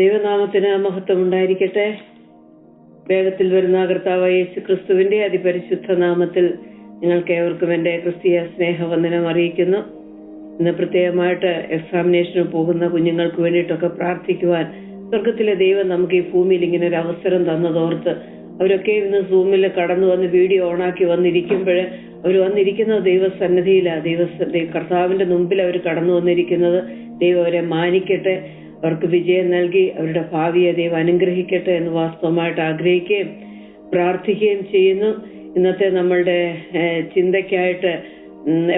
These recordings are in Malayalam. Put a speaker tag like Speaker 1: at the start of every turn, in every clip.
Speaker 1: ദൈവനാമത്തിന് മഹത്വം ഉണ്ടായിരിക്കട്ടെ. വേഗത്തിൽ വരുന്ന കർത്താവായ യേശു ക്രിസ്തുവിന്റെ അതിപരിശുദ്ധ നാമത്തിൽ നിങ്ങൾക്ക് ഏവർക്കും എന്റെ ക്രിസ്തീയ സ്നേഹവന്ദനം അറിയിക്കുന്നു. ഇന്ന് പ്രത്യേകമായിട്ട് എക്സാമിനേഷന് പോകുന്ന കുഞ്ഞുങ്ങൾക്ക് വേണ്ടിയിട്ടൊക്കെ പ്രാർത്ഥിക്കുവാൻ സ്വർഗത്തിലെ ദൈവം നമുക്ക് ഈ ഭൂമിയിൽ ഇങ്ങനെ ഒരു അവസരം തന്നതോർത്ത് അവരൊക്കെ ഇന്ന് സൂമിൽ കടന്നു വന്ന് വീഡിയോ ഓണാക്കി വന്നിരിക്കുമ്പോൾ അവർ വന്നിരിക്കുന്നത് ദൈവസന്നിധിയിലാണ്. കർത്താവിന്റെ മുമ്പിൽ അവർ കടന്നു വന്നിരിക്കുന്നത്. ദൈവം അവരെ മാനിക്കട്ടെ, അവർക്ക് വിജയം നൽകി അവരുടെ ഭാവിയെ ദൈവം അനുഗ്രഹിക്കട്ടെ എന്ന് വാസ്തവമായിട്ട് ആഗ്രഹിക്കുകയും പ്രാർത്ഥിക്കുകയും ചെയ്യുന്നു. ഇന്നത്തെ നമ്മളുടെ ചിന്തയ്ക്കായിട്ട്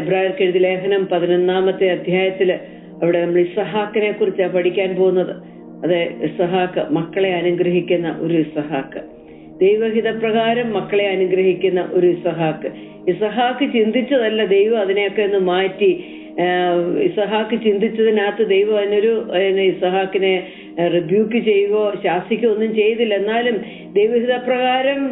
Speaker 1: എബ്രായർക്ക് എഴുതിയ ലേഖനം 11-ാമത്തെ അധ്യായത്തില് അവിടെ നമ്മൾ ഇസഹാക്കിനെ കുറിച്ചാണ് പഠിക്കാൻ പോകുന്നത്. അതെ, ഇസഹാക്ക് മക്കളെ അനുഗ്രഹിക്കുന്ന ഒരു ഇസഹാക്ക്, ദൈവഹിതപ്രകാരം മക്കളെ അനുഗ്രഹിക്കുന്ന ഒരു ഇസഹാക്ക്. ഇസഹാക്ക് ചിന്തിച്ചതല്ല, ദൈവം അതിനെയൊക്കെ ഒന്ന് മാറ്റി. ഇസഹാക്ക് ചിന്തിച്ചതിനകത്ത് ദൈവം ഇസഹാക്കിനെ റിബ്യൂക്ക് ചെയ്യുകയോ ശാസിക്കുകയോ ഒന്നും ചെയ്തില്ല. എന്നാലും ദൈവഹിതപ്രകാരം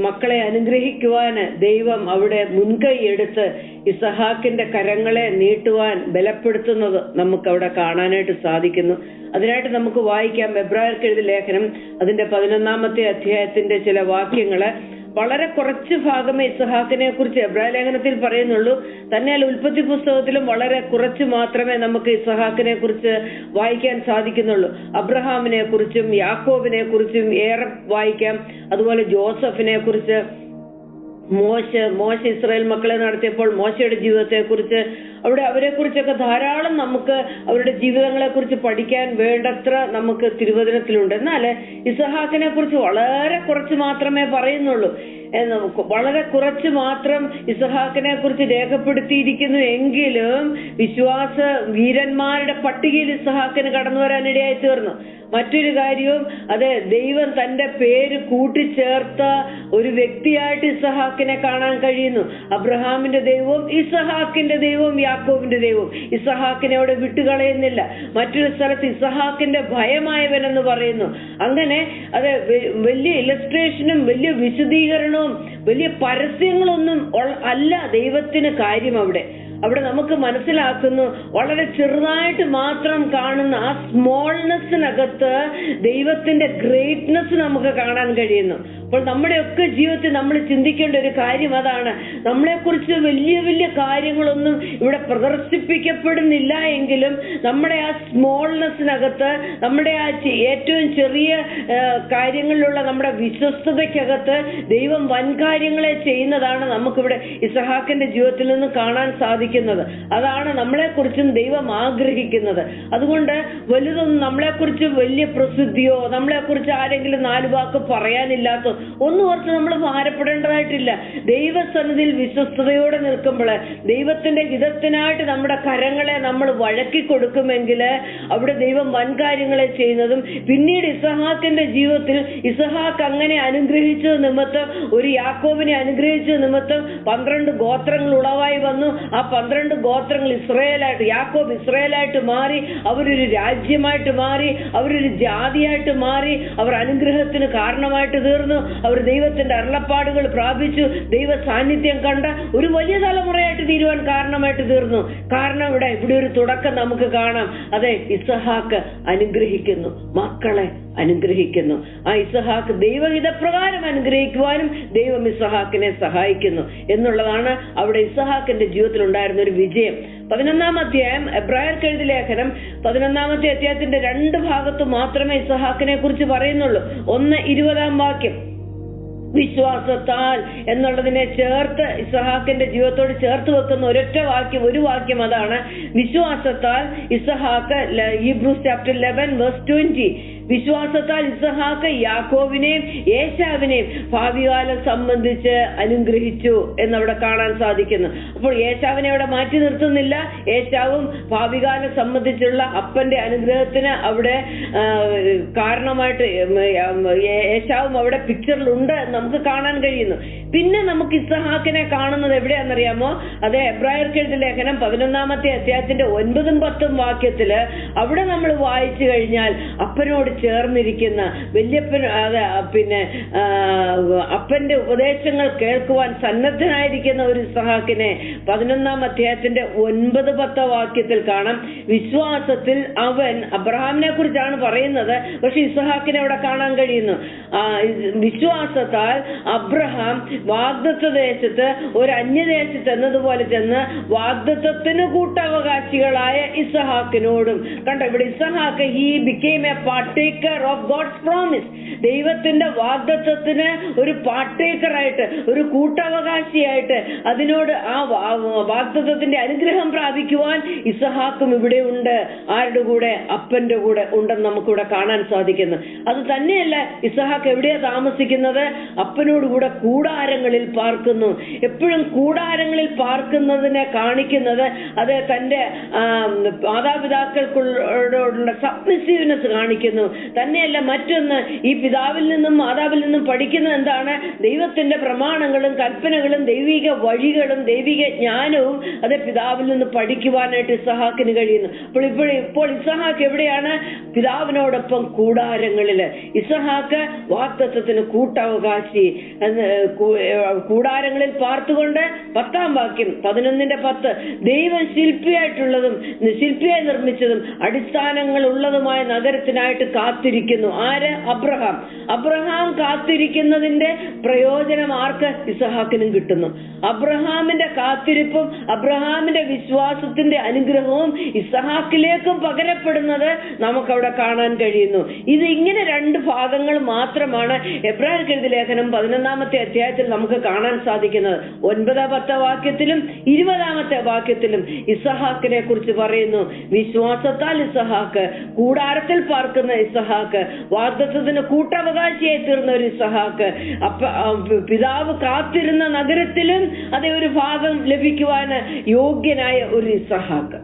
Speaker 1: മക്കളെ അനുഗ്രഹിക്കുവാൻ ദൈവം അവിടെ മുൻകൈ എടുത്ത് ഇസഹാക്കിന്റെ കരങ്ങളെ നീട്ടുവാൻ ബലപ്പെടുത്തുന്നത് നമുക്ക് അവിടെ കാണാനായിട്ട് സാധിക്കുന്നു. അതിനായിട്ട് നമുക്ക് വായിക്കാം എബ്രായർക്ക് എഴുതിയ ലേഖനം അതിന്റെ 11-ാമത്തെ അധ്യായത്തിന്റെ ചില വാക്യങ്ങള്. വളരെ കുറച്ച് ഭാഗമേ ഇസഹാക്കിനെ കുറിച്ച് എബ്രായ ലേഖനത്തിൽ പറയുന്നുള്ളൂ. തന്നെയല്ല, ഉൽപ്പത്തി പുസ്തകത്തിലും വളരെ കുറച്ച് മാത്രമേ നമുക്ക് ഇസഹാക്കിനെ കുറിച്ച് വായിക്കാൻ സാധിക്കുന്നുള്ളൂ. അബ്രഹാമിനെ കുറിച്ചും യാക്കോബിനെ കുറിച്ചും ഏറെ വായിക്കാം. അതുപോലെ ജോസഫിനെ കുറിച്ച്, മോശ ഇസ്രായേൽ മക്കളെ നടത്തിയപ്പോൾ മോശയുടെ ജീവിതത്തെ കുറിച്ച്, അവിടെ അവരെ കുറിച്ചൊക്കെ ധാരാളം നമുക്ക് അവരുടെ ജീവിതങ്ങളെ കുറിച്ച് പഠിക്കാൻ വേണ്ടത്ര നമുക്ക് തിരുവചനത്തിലുണ്ട്. എന്നാൽ ഇസഹാക്കിനെ കുറിച്ച് വളരെ കുറച്ച് മാത്രമേ പറയുന്നുള്ളൂ. വളരെ കുറച്ച് മാത്രം ഇസഹാക്കിനെ കുറിച്ച് രേഖപ്പെടുത്തിയിരിക്കുന്നു. എങ്കിലും വിശ്വാസ വീരന്മാരുടെ പട്ടികയിൽ ഇസഹാക്കിന് കടന്നു വരാനിടയായി തീർന്നു. മറ്റൊരു കാര്യവും, അതെ, ദൈവം തന്റെ പേര് കൂട്ടിച്ചേർത്ത ഒരു വ്യക്തിയായിട്ട് ഇസഹാക്കിനെ കാണാൻ കഴിയുന്നു. അബ്രഹാമിന്റെ ദൈവവും ഇസഹാക്കിന്റെ ദൈവവും യാക്കോബിന്റെ ദൈവവും ഇസഹാക്കിനെ അവിടെ വിട്ടുകളയുന്നില്ല. മറ്റൊരു സ്ഥലത്ത് ഇസഹാക്കിന്റെ ഭയമായവനെന്ന് പറയുന്നു. അങ്ങനെ അത് വലിയ ഇലസ്ട്രേഷനും വലിയ വിശദീകരണവും വലിയ പരസ്യങ്ങളൊന്നും അല്ല ദൈവത്തിന് കാര്യം. അവിടെ നമുക്ക് മനസ്സിലാക്കുന്നു, വളരെ ചെറുതായിട്ട് മാത്രം കാണുന്ന ആ സ്മോൾനെസ്സിനകത്ത് ദൈവത്തിന്റെ ഗ്രേറ്റ്നെസ് നമുക്ക് കാണാൻ കഴിയുന്നു. അപ്പോൾ നമ്മുടെയൊക്കെ ജീവിതത്തിൽ നമ്മൾ ചിന്തിക്കേണ്ട ഒരു കാര്യം അതാണ്. നമ്മളെക്കുറിച്ച് വലിയ വലിയ കാര്യങ്ങളൊന്നും ഇവിടെ പ്രദർശിപ്പിക്കപ്പെടുന്നില്ല എങ്കിലും നമ്മുടെ ആ സ്മോൾനെസ്സിനകത്ത്, നമ്മുടെ ആ ഏറ്റവും ചെറിയ കാര്യങ്ങളിലുള്ള നമ്മുടെ വിശ്വസ്തതയ്ക്കകത്ത് ദൈവം വൻകാര്യങ്ങളെ ചെയ്യുന്നതാണ് നമുക്കിവിടെ ഇസഹാക്കിന്റെ ജീവിതത്തിൽ നിന്ന് കാണാൻ സാധിക്കുന്നത്. അതാണ് നമ്മളെക്കുറിച്ചും ദൈവം ആഗ്രഹിക്കുന്നത്. അതുകൊണ്ട് വലുതൊന്നും നമ്മളെക്കുറിച്ച് വലിയ പ്രസിദ്ധിയോ നമ്മളെക്കുറിച്ച് ആരെങ്കിലും 4 വാക്ക് പറയാനില്ലാത്തോ ഒന്നും ഓർത്ത് നമ്മൾ ഭാരപ്പെടേണ്ടതായിട്ടില്ല. ദൈവസന്നിധിയിൽ വിശ്വസ്തയോടെ നിൽക്കുമ്പോൾ ദൈവത്തിന്റെ ഹിതത്തിനായിട്ട് നമ്മുടെ കരങ്ങളെ നമ്മൾ വഴക്കി കൊടുക്കുമെങ്കിൽ അവിടെ ദൈവം വൻകാര്യങ്ങളെ ചെയ്യുന്നതും. പിന്നീട് ഇസഹാക്കിന്റെ ജീവിതത്തിൽ ഇസഹാക്ക് അങ്ങനെ അനുഗ്രഹിച്ചത് നിമിത്തം, ഒരു യാക്കോബിനെ അനുഗ്രഹിച്ചത് നിമിത്തം 12 ഗോത്രങ്ങൾ ഉളവായി വന്നു. ആ 12 ഗോത്രങ്ങൾ യാക്കോബ് ഇസ്രായേലായിട്ട് മാറി. അവരൊരു രാജ്യമായിട്ട് മാറി, അവരൊരു ജാതിയായിട്ട് മാറി. അവർ അനുഗ്രഹത്തിന് കാരണമായിട്ട് തീർന്നു. അവർ ദൈവത്തിന്റെ അരുളപ്പാടുകൾ പ്രാപിച്ചു, ദൈവ സാന്നിധ്യം കണ്ട ഒരു വലിയ തലമുറയായിട്ട് തീരുവാൻ കാരണമായിട്ട് തീർന്നു. കാരണം ഇവിടെ ഒരു തുടക്കം നമുക്ക് കാണാം. അതെ, ഇസഹാക്ക് അനുഗ്രഹിക്കുന്നു, മക്കളെ അനുഗ്രഹിക്കുന്നു. ആ ഇസഹാക്ക് ദൈവഹിതപ്രകാരം അനുഗ്രഹിക്കുവാനും ദൈവം ഇസഹാക്കിനെ സഹായിക്കുന്നു എന്നുള്ളതാണ് അവിടെ ഇസഹാക്കിന്റെ ജീവിതത്തിൽ ഉണ്ടായിരുന്ന ഒരു വിജയം. 11-ാം അധ്യായം എബ്രായർക്ക് എഴുതിയ ലേഖനം 11-ാമത്തെ അധ്യായത്തിന്റെ 2 ഭാഗത്ത് മാത്രമേ ഇസഹാക്കിനെ കുറിച്ച് പറയുന്നുള്ളൂ. 1:20 വാക്യം, വിശ്വാസത്താൽ എന്നുള്ളതിനെ ചേർത്ത് ഇസഹാക്കിന്റെ ജീവിതത്തോട് ചേർത്ത് വെക്കുന്ന ഒരു വാക്യം അതാണ്, വിശ്വാസത്താൽ ഇസഹാക്ക്. ഹീബ്രൂസ് ചാപ്റ്റർ 11:20, വിശ്വാസത്താൽ ഇസഹാക്ക് യാക്കോബിനെയും ഏശാവിനെയും ഭാവികാലം സംബന്ധിച്ച് അനുഗ്രഹിച്ചു എന്നവിടെ കാണാൻ സാധിക്കുന്നു. അപ്പോൾ ഏശാവിനെ അവിടെ മാറ്റി നിർത്തുന്നില്ല. ഏശാവും ഭാവികാലം സംബന്ധിച്ചുള്ള അപ്പന്റെ അനുഗ്രഹത്തിന് അവിടെ കാരണമായിട്ട് ഏശാവും അവിടെ പിക്ചറിലുണ്ട് നമുക്ക് കാണാൻ കഴിയുന്നു. പിന്നെ നമുക്ക് ഇസഹാക്കിനെ കാണുന്നത് എവിടെയാണെന്നറിയാമോ? അത് എബ്രായർക്ക് എഴുതിയ ലേഖനം 11-ാമത്തെ അധ്യായത്തിന്റെ 9-10 വാക്യത്തില് അവിടെ നമ്മൾ വായിച്ചു കഴിഞ്ഞാൽ അപ്പനോട് ചേർന്നിരിക്കുന്ന വല്യപ്പൻ, പിന്നെ അപ്പന്റെ ഉപദേശങ്ങൾ കേൾക്കുവാൻ സന്നദ്ധനായിരിക്കുന്ന ഒരു ഇസഹാക്കിനെ 11-ാം അധ്യായത്തിന്റെ 9-10 വാക്യത്തിൽ കാണാം. വിശ്വാസത്തിൽ അവൻ, അബ്രഹാമിനെ കുറിച്ചാണ് പറയുന്നത്, പക്ഷെ ഇസഹാക്കിനെ അവിടെ കാണാൻ കഴിയുന്നു. വിശ്വാസത്താൽ അബ്രഹാം വാഗ്ദത്ത ദേശത്ത് ഒരു അന്യദേശത്ത് എന്നതുപോലെ ചെന്ന് വാഗ്ദത്തത്തിന് കൂട്ടവകാശികളായ ഇസഹാക്കിനോടും കണ്ടോ, ഇവിടെ ഇസഹാക്ക് he became a partaker of God's promise. ദൈവത്തിന്റെ വാഗ്ദത്തത്തിന് ഒരു പാർട്ടേക്കറായിട്ട്, ഒരു കൂട്ടവകാശിയായിട്ട്, അതിനോട് ആ വാഗ്ദത്തത്തിന്റെ അനുഗ്രഹം പ്രാപിക്കുവാൻ ഇസഹാക്കും ഇവിടെ ഉണ്ട്. ആരുടെ കൂടെ? അപ്പന്റെ കൂടെ ഉണ്ടെന്ന് നമുക്കിവിടെ കാണാൻ സാധിക്കുന്നു. അത് തന്നെയല്ല, ഇസഹാക്ക് എവിടെയാ താമസിക്കുന്നത്? അപ്പനോടുകൂടെ കൂടാരങ്ങളിൽ പാർക്കുന്നു. എപ്പോഴും കൂടാരങ്ങളിൽ പാർക്കുന്നതിനെ കാണിക്കുന്നത് അത് തന്റെ മാതാപിതാക്കൾക്കുള്ള സബ്മിസീവ്നെസ് കാണിക്കുന്നു. തന്നെയല്ല, മറ്റൊന്ന്, ഈ പിതാവിൽ നിന്നും മാതാവിൽ നിന്നും പഠിക്കുന്നത് എന്താണ്? ദൈവത്തിന്റെ പ്രമാണങ്ങളും കൽപ്പനകളും ദൈവിക വഴികളും ദൈവിക ജ്ഞാനവും അത് പിതാവിൽ നിന്ന് പഠിക്കുവാനായിട്ട് ഇസഹാക്കിന് കഴിയുന്നു. ഇപ്പോൾ ഇസഹാക്ക് എവിടെയാണ്? പിതാവിനോടൊപ്പം കൂടാരങ്ങളില്. ഇസഹാക്ക് വാഗ്ദത്തത്തിന് കൂട്ടവകാശി. കൂടാരങ്ങളിൽ പാർത്തുകൊണ്ട് 10-ാം വാക്യം 11-10 ദൈവം ശില്പിയായി നിർമ്മിച്ചതും അടിസ്ഥാനങ്ങൾ ഉള്ളതുമായ നഗരത്തിനായിട്ട് കാത്തിരിക്കുന്നു. ആര്? അബ്രഹാം കാത്തിരിക്കുന്നതിന്റെ പ്രയോജനം ആർക്ക്? ഇസഹാക്കിനും കിട്ടുന്നു. അബ്രഹാമിന്റെ കാത്തിരിപ്പും അബ്രഹാമിന്റെ വിശ്വാസത്തിന്റെ അനുഗ്രഹവും ഇസഹാക്കിലേക്കും പകരപ്പെടുന്നത് നമുക്കവിടെ കാണാൻ കഴിയുന്നു. ഇത് ഇങ്ങനെ 2 ഭാഗങ്ങൾ മാത്രമാണ് എബ്രായർക്ക് എഴുതിയ ലേഖനം 11-ാമത്തെ അധ്യായത്തിൽ നമുക്ക് കാണാൻ സാധിക്കുന്നത്. 9-10 വാക്യത്തിലും 20-ാമത്തെ വാക്യത്തിലും ഇസഹാക്കിനെ കുറിച്ച് പറയുന്നു. വിശ്വാസത്താൽ ഇസഹാക്ക്, കൂടാരത്തിൽ പാർക്കുന്ന ഇസഹാക്ക്, വാഗ്ദത്തത്തിന് കൂട്ടവകാശിയായി തീർന്ന ഒരു ഇസഹാക്ക്, പിതാവ് കാത്തിരുന്ന നഗരത്തിലും അതേ ഒരു ഭാഗം ലഭിക്കുവാൻ യോഗ്യനായ ഒരു ഇസഹാക്ക്.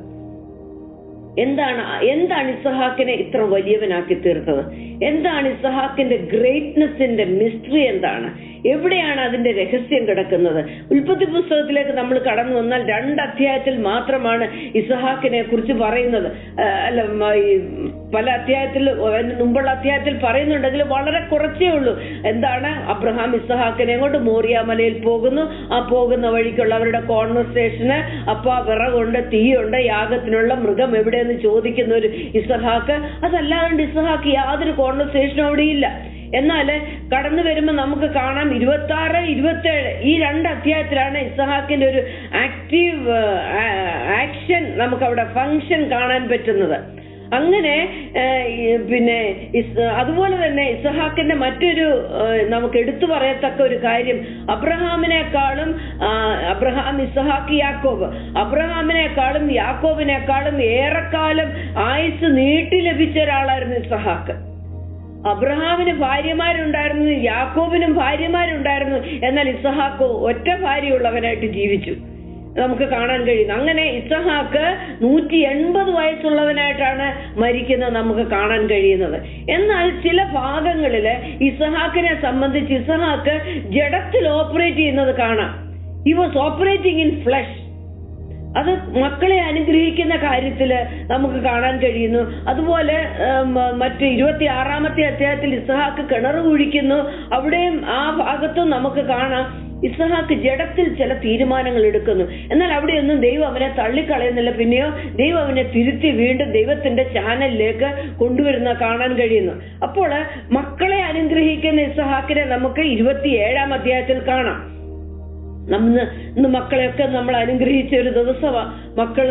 Speaker 1: എന്താണ് ഇസഹാക്കിനെ ഇത്ര വലിയവനാക്കി തീർത്തത്? എന്താണ് ഇസഹാക്കിന്റെ ഗ്രേറ്റ്നെസിന്റെ മിസ്റ്ററി? എന്താണ്? എവിടെയാണ് അതിന്റെ രഹസ്യം കിടക്കുന്നത്? ഉൽപ്പത്തി പുസ്തകത്തിലേക്ക് നമ്മൾ കടന്നു വന്നാൽ 2 അധ്യായത്തിൽ മാത്രമാണ് ഇസഹാക്കിനെ കുറിച്ച് പറയുന്നത്. പല അധ്യായത്തിൽ, മുമ്പുള്ള അധ്യായത്തിൽ പറയുന്നുണ്ടെങ്കിൽ വളരെ കുറച്ചേ ഉള്ളൂ. എന്താണ്? അബ്രഹാം ഇസഹാക്കിനെ കൊണ്ട് മോറിയ മലയിൽ പോകുന്നു. ആ പോകുന്ന വഴിക്കുള്ള അവരുടെ കോൺവെർസേഷന്, അപ്പൊ വിറകുണ്ട്, തീയുണ്ട്, യാഗത്തിനുള്ള മൃഗം എവിടെയെന്ന് ചോദിക്കുന്ന ഒരു ഇസഹാക്ക്. അതല്ലാണ്ട് ഇസഹാക്ക് യാതൊരു കോൺവെർസേഷനും അവിടെ ഇല്ല. എന്നാല് കടന്നു വരുമ്പോൾ നമുക്ക് കാണാം 26, 27 ഈ 2 അധ്യായത്തിലാണ് ഇസഹാക്കിന്റെ ഒരു ആക്റ്റീവ് ആക്ഷൻ, നമുക്ക് അവിടെ ഫങ്ഷൻ കാണാൻ പറ്റുന്നത്. അങ്ങനെ പിന്നെ അതുപോലെ തന്നെ ഇസഹാക്കിന്റെ മറ്റൊരു നമുക്ക് എടുത്തു പറയത്തക്ക ഒരു കാര്യം, അബ്രഹാം, ഇസഹാക്ക്, യാക്കോബ്, അബ്രഹാമിനേക്കാളും യാക്കോബിനേക്കാളും ഏറെക്കാലം ആയുസ് നീട്ടി ലഭിച്ച ഒരാളായിരുന്നു ഇസഹാക്ക്. അബ്രഹാമിന് ഭാര്യമാരുണ്ടായിരുന്നു, യാക്കോബിനും ഭാര്യമാരുണ്ടായിരുന്നു. എന്നാൽ ഇസഹാക്ക് ഒറ്റ ഭാര്യയുള്ളവനായിട്ട് ജീവിച്ചു, നമുക്ക് കാണാൻ കഴിയുന്നു. അങ്ങനെ ഇസഹാക്ക് 180 വയസ്സുള്ളവനായിട്ടാണ് മരിക്കുന്നത് നമുക്ക് കാണാൻ കഴിയുന്നത്. എന്നാൽ ചില ഭാഗങ്ങളില് ഇസഹാക്കിനെ സംബന്ധിച്ച് ഇസഹാക്ക് ജഡത്തിൽ ഓപ്പറേറ്റ് ചെയ്യുന്നത് കാണാം. He was operating in flesh. അത് മക്കളെ അനുഗ്രഹിക്കുന്ന കാര്യത്തില് നമുക്ക് കാണാൻ കഴിയുന്നു. അതുപോലെ മറ്റ് 26-ാമത്തെ അധ്യായത്തിൽ ഇസഹാക്ക് കിണർ കുഴിക്കുന്നു. അവിടെയും ആ ഭാഗത്തും നമുക്ക് കാണാം ഇസഹാക്ക് ജഡത്തിൽ ചില തീരുമാനങ്ങൾ എടുക്കുന്നു. എന്നാൽ അവിടെയൊന്നും ദൈവം അവനെ തള്ളിക്കളയുന്നില്ല. പിന്നെയോ ദൈവം അവനെ തിരുത്തി വീണ്ടും ദൈവത്തിന്റെ ചാനലിലേക്ക് കൊണ്ടുവരുന്ന കാണാൻ കഴിയുന്നു. അപ്പോൾ മക്കളെ അനുഗ്രഹിക്കുന്ന ഇസഹാക്കിനെ നമുക്ക് 27-ാം അധ്യായത്തിൽ കാണാം. ഇന്ന് മക്കളെയൊക്കെ നമ്മൾ അനുഗ്രഹിച്ച ഒരു ദിവസമാണ്. മക്കൾ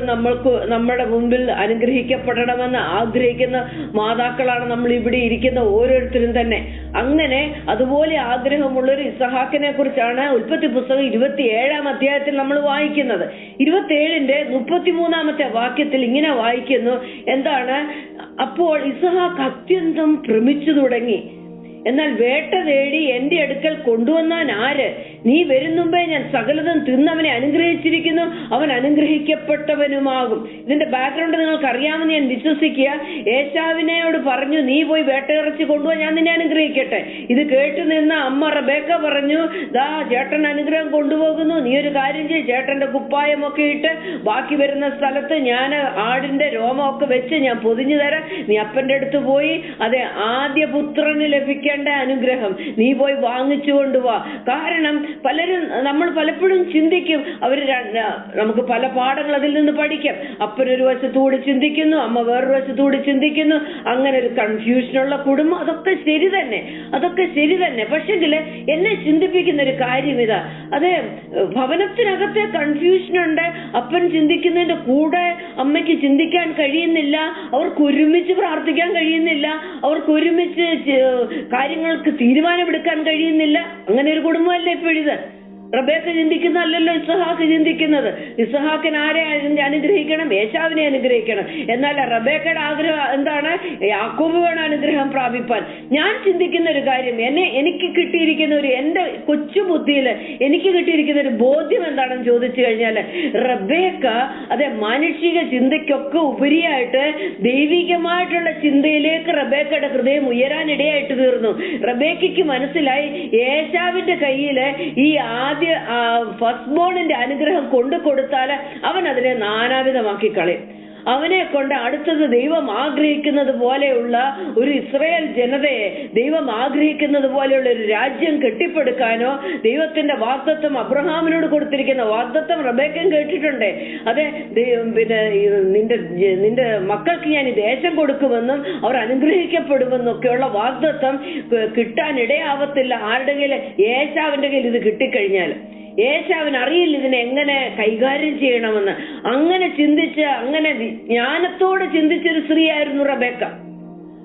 Speaker 1: നമ്മുടെ മുമ്പിൽ അനുഗ്രഹിക്കപ്പെടണമെന്ന് ആഗ്രഹിക്കുന്ന മാതാക്കളാണ് നമ്മൾ ഇവിടെ ഇരിക്കുന്ന ഓരോരുത്തരും തന്നെ. അങ്ങനെ അതുപോലെ ആഗ്രഹമുള്ളൊരു ഇസഹാക്കിനെ കുറിച്ചാണ് ഉൽപ്പത്തി പുസ്തകം 27-ാം അധ്യായത്തിൽ നമ്മൾ വായിക്കുന്നത്. 27-ന്റെ 33-ാമത്തെ വാക്യത്തിൽ ഇങ്ങനെ വായിക്കുന്നു. എന്താണ്? അപ്പോൾ ഇസഹാക്ക് അത്യന്തം ഭ്രമിച്ചു തുടങ്ങി. എന്നാൽ വേട്ട തേടി എന്റെ അടുക്കൽ കൊണ്ടുവന്നാൻ ആര്? നീ വരും മുമ്പേ ഞാൻ സകലതും തിന്നവനെ അനുഗ്രഹിച്ചിരിക്കുന്നു, അവൻ അനുഗ്രഹിക്കപ്പെട്ടവനുമാകും. ഇതിന്റെ ബാക്ക്ഗ്രൗണ്ട് നിങ്ങൾക്ക് അറിയാമെന്ന് ഞാൻ വിശ്വസിക്കുക. ഏശാവിനോട് പറഞ്ഞു, നീ പോയി വേട്ടയിറച്ചി കൊണ്ടുപോയി, ഞാൻ നിന്നെ അനുഗ്രഹിക്കട്ടെ. ഇത് കേട്ടു നിന്ന അമ്മ റബേക്ക പറഞ്ഞു, ദാ ചേട്ടൻ അനുഗ്രഹം കൊണ്ടുപോകുന്നു, നീ ഒരു കാര്യം ചെയ്യ്, ചേട്ടന്റെ കുപ്പായമൊക്കെ ഇട്ട് ബാക്കി വരുന്ന സ്ഥലത്ത് ഞാൻ ആടിന്റെ രോമമൊക്കെ വെച്ച് ഞാൻ പൊതിഞ്ഞു തരാം. നീ അപ്പന്റെ അടുത്ത് പോയി അതെ ആദ്യ പുത്രന് ലഭിക്കേണ്ട അനുഗ്രഹം നീ പോയി വാങ്ങിച്ചു കൊണ്ടുപോവാ. കാരണം നമ്മൾ പലപ്പോഴും ചിന്തിക്കും, നമുക്ക് പല പാഠങ്ങൾ അതിൽ നിന്ന് പഠിക്കാം. അപ്പനൊരു വശത്തൂടെ ചിന്തിക്കുന്നു, അമ്മ വേറൊരു വശത്തൂടെ ചിന്തിക്കുന്നു, അങ്ങനെ ഒരു കൺഫ്യൂഷനുള്ള കുടുംബം. അതൊക്കെ ശരി തന്നെ. പക്ഷെങ്കിൽ എന്നെ ചിന്തിപ്പിക്കുന്ന ഒരു കാര്യം ഇതാ, അതെ ഭവനത്തിനകത്തെ കൺഫ്യൂഷൻ ഉണ്ട്. അപ്പൻ ചിന്തിക്കുന്നതിന്റെ കൂടെ അമ്മയ്ക്ക് ചിന്തിക്കാൻ കഴിയുന്നില്ല, അവർക്ക് ഒരുമിച്ച് പ്രാർത്ഥിക്കാൻ കഴിയുന്നില്ല, അവർക്ക് ഒരുമിച്ച് കാര്യങ്ങൾക്ക് തീരുമാനമെടുക്കാൻ കഴിയുന്നില്ല. അങ്ങനെ ഒരു കുടുംബമല്ലേ ഇപ്പോഴിത്? റബേക്ക ചിന്തിക്കുന്നതല്ലല്ലോ ഇസഹാക്ക് ചിന്തിക്കുന്നത്. ഇസഹാക്കിന് ആരെ അനുഗ്രഹിക്കണം? ഏശാവിനെ അനുഗ്രഹിക്കണം. എന്നാൽ റബേക്കയുടെ ആഗ്രഹം എന്താണ്? യാക്കോബ് വേണം അനുഗ്രഹം പ്രാപിപ്പാൻ. ഞാൻ ചിന്തിക്കുന്ന ഒരു കാര്യം, എനിക്ക് കിട്ടിയിരിക്കുന്ന എന്റെ കൊച്ചു ബുദ്ധിയിൽ എനിക്ക് കിട്ടിയിരിക്കുന്ന ഒരു ബോധ്യം എന്താണെന്ന് ചോദിച്ചു കഴിഞ്ഞാൽ, റബേക്ക അതെ മാനുഷിക ചിന്തയ്ക്കൊക്കെ ഉപരിയായിട്ട് ദൈവികമായിട്ടുള്ള ചിന്തയിലേക്ക് റബേക്കയുടെ ഹൃദയം ഉയരാനിടയായിട്ട് തീർന്നു. റബേക്കയ്ക്ക് മനസ്സിലായി, ഏശാവിന്റെ കയ്യില് ഈ ഫസ്റ്റ് ബോണിന്റെ അനുഗ്രഹം കൊണ്ടു കൊടുത്താൽ അവൻ അതിനെ നാനാവിധമാക്കി കളയും. അവനെ കൊണ്ട് അടുത്തത് ദൈവം ആഗ്രഹിക്കുന്നത് പോലെയുള്ള ഒരു ഇസ്രായേൽ ജനതയെ, ദൈവം ആഗ്രഹിക്കുന്നത് പോലെയുള്ള ഒരു രാജ്യം കെട്ടിപ്പടുക്കാനോ, ദൈവത്തിന്റെ വാഗ്ദത്തം അബ്രഹാമിനോട് കൊടുത്തിരിക്കുന്ന വാഗ്ദത്തം റബേക്കയും കേട്ടിട്ടുണ്ട്. അതെ പിന്നെ നിന്റെ മക്കൾക്ക് ഞാൻ ഈ ദേശം കൊടുക്കുമെന്നും അവർ അനുഗ്രഹിക്കപ്പെടുമെന്നും ഒക്കെയുള്ള വാഗ്ദത്തം കിട്ടാനിടയാവത്തില്ല ആരുടെ കയ്യിൽ? ഏശാവിന്റെ കയ്യിൽ ഇത് കിട്ടിക്കഴിഞ്ഞാൽ. ഏശാവിന് അറിയില്ല ഇതിനെ എങ്ങനെ കൈകാര്യം ചെയ്യണമെന്ന്. അങ്ങനെ ജ്ഞാനത്തോടെ ചിന്തിച്ചൊരു സ്ത്രീയായിരുന്നു റബേക്ക.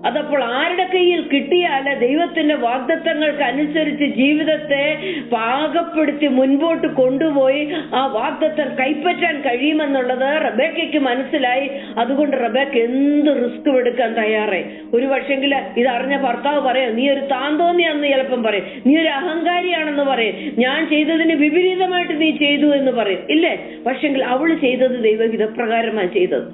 Speaker 1: അതപ്പോൾ ആരുടെ കയ്യിൽ കിട്ടിയാൽ ദൈവത്തിന്റെ വാഗ്ദത്തങ്ങൾക്ക് അനുസരിച്ച് ജീവിതത്തെ പാകപ്പെടുത്തി മുൻപോട്ട് കൊണ്ടുപോയി ആ വാഗ്ദത്തം കൈപ്പറ്റാൻ കഴിയുമെന്നുള്ളത് റബേക്കയ്ക്ക് മനസ്സിലായി. അതുകൊണ്ട് റബേക്ക എന്ത് റിസ്ക് എടുക്കാൻ തയ്യാറായി. ഒരു പക്ഷെങ്കിൽ ഇതറിഞ്ഞ ഭർത്താവ് പറയാം, നീ ഒരു താന്തോന്നിയാണെന്ന് ചിലപ്പം പറയും, നീ ഒരു അഹങ്കാരിയാണെന്ന് പറയും, ഞാൻ ചെയ്തതിന് വിപരീതമായിട്ട് നീ ചെയ്തു എന്ന് പറയും, ഇല്ലേ? പക്ഷെങ്കിൽ അവള് ചെയ്തത് ദൈവഹിതപ്രകാരമാണ് ചെയ്തത്.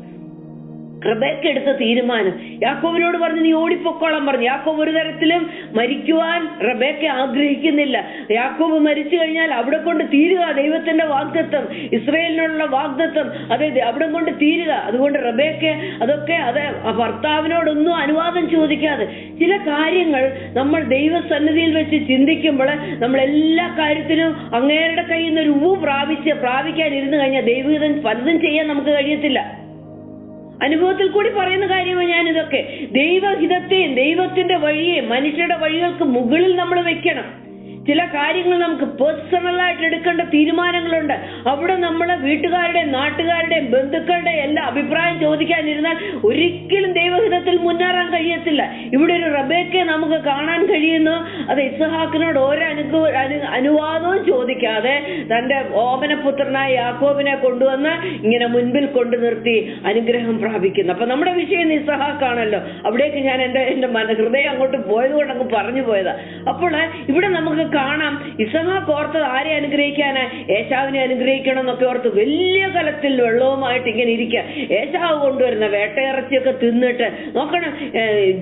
Speaker 1: റബേക്ക എടുത്ത തീരുമാനം, യാക്കോബിനോട് പറഞ്ഞു നീ ഓടിപ്പൊക്കോളാൻ പറഞ്ഞു. യാക്കോബ് ഒരു തരത്തിലും മരിക്കുവാൻ റബേക്ക ആഗ്രഹിക്കുന്നില്ല. യാക്കോബ് മരിച്ചു കഴിഞ്ഞാൽ അവിടെ കൊണ്ട് തീരുക ദൈവത്തിന്റെ വാഗ്ദത്തം, ഇസ്രായേലിനുള്ള വാഗ്ദത്തം, അതെ അവിടെ കൊണ്ട് തീരുക. അതുകൊണ്ട് റബേക്ക അതൊക്കെ ഭർത്താവിനോടൊന്നും അനുവാദം ചോദിക്കാതെ ചില കാര്യങ്ങൾ നമ്മൾ ദൈവസന്നിധിയിൽ വെച്ച് ചിന്തിക്കുമ്പോൾ നമ്മൾ എല്ലാ കാര്യത്തിനും അങ്ങേരുടെ കയ്യിൽ നിന്ന് ഒരു പ്രാപിക്കാൻ ഇരുന്ന് കഴിഞ്ഞാൽ ദൈവഹിതം പലതും ചെയ്യാൻ നമുക്ക് കഴിയത്തില്ല. അനുഭവത്തിൽ കൂടി പറയുന്ന കാര്യമാണ് ഞാനിതൊക്കെ. ദൈവഹിതത്തെയും ദൈവത്തിന്റെ വഴിയെയും മനുഷ്യരുടെ വഴികൾക്ക് മുകളിൽ നമ്മൾ വെക്കണം. ചില കാര്യങ്ങൾ നമുക്ക് പേഴ്സണലായിട്ട് എടുക്കേണ്ട തീരുമാനങ്ങളുണ്ട്. അവിടെ നമ്മളെ വീട്ടുകാരുടെയും നാട്ടുകാരുടെയും ബന്ധുക്കളുടെ എല്ലാ അഭിപ്രായം ചോദിക്കാനിരുന്നാൽ ഒരിക്കലും ദൈവഹിതത്തിൽ മുന്നേറാൻ കഴിയത്തില്ല. ഇവിടെ ഒരു റബേക്കയെ നമുക്ക് കാണാൻ കഴിയുന്നു. അത് ഇസ്ഹാക്കിനോട് ഓരോ അനുവാദവും ചോദിക്കാതെ തന്റെ ഓമനപുത്രനായ യാക്കോബിനെ കൊണ്ടുവന്ന് ഇങ്ങനെ മുൻപിൽ കൊണ്ടു നിർത്തി അനുഗ്രഹം പ്രാപിക്കുന്നു. അപ്പൊ നമ്മുടെ വിഷയം ഇസ്ഹാക്കാണല്ലോ. അവിടേക്ക് ഞാൻ എന്റെ ഹൃദയം അങ്ങോട്ട് പോയത് കൊണ്ട് അങ്ങ് പറഞ്ഞു പോയതാ. അപ്പോൾ ഇവിടെ നമുക്ക് കാണാം, ഇസഹാക്ക് ഓർത്തത് ആരെ അനുഗ്രഹിക്കാനാ? ഏശാവിനെ അനുഗ്രഹിക്കണം എന്നൊക്കെ ഓർത്ത് വലിയ കലത്തിൽ വെള്ളവുമായിട്ട് ഇങ്ങനെ ഇരിക്കുക. ഏശാവ് കൊണ്ടുവരുന്ന വേട്ടയിറച്ചിയൊക്കെ തിന്നിട്ട് നോക്കണം,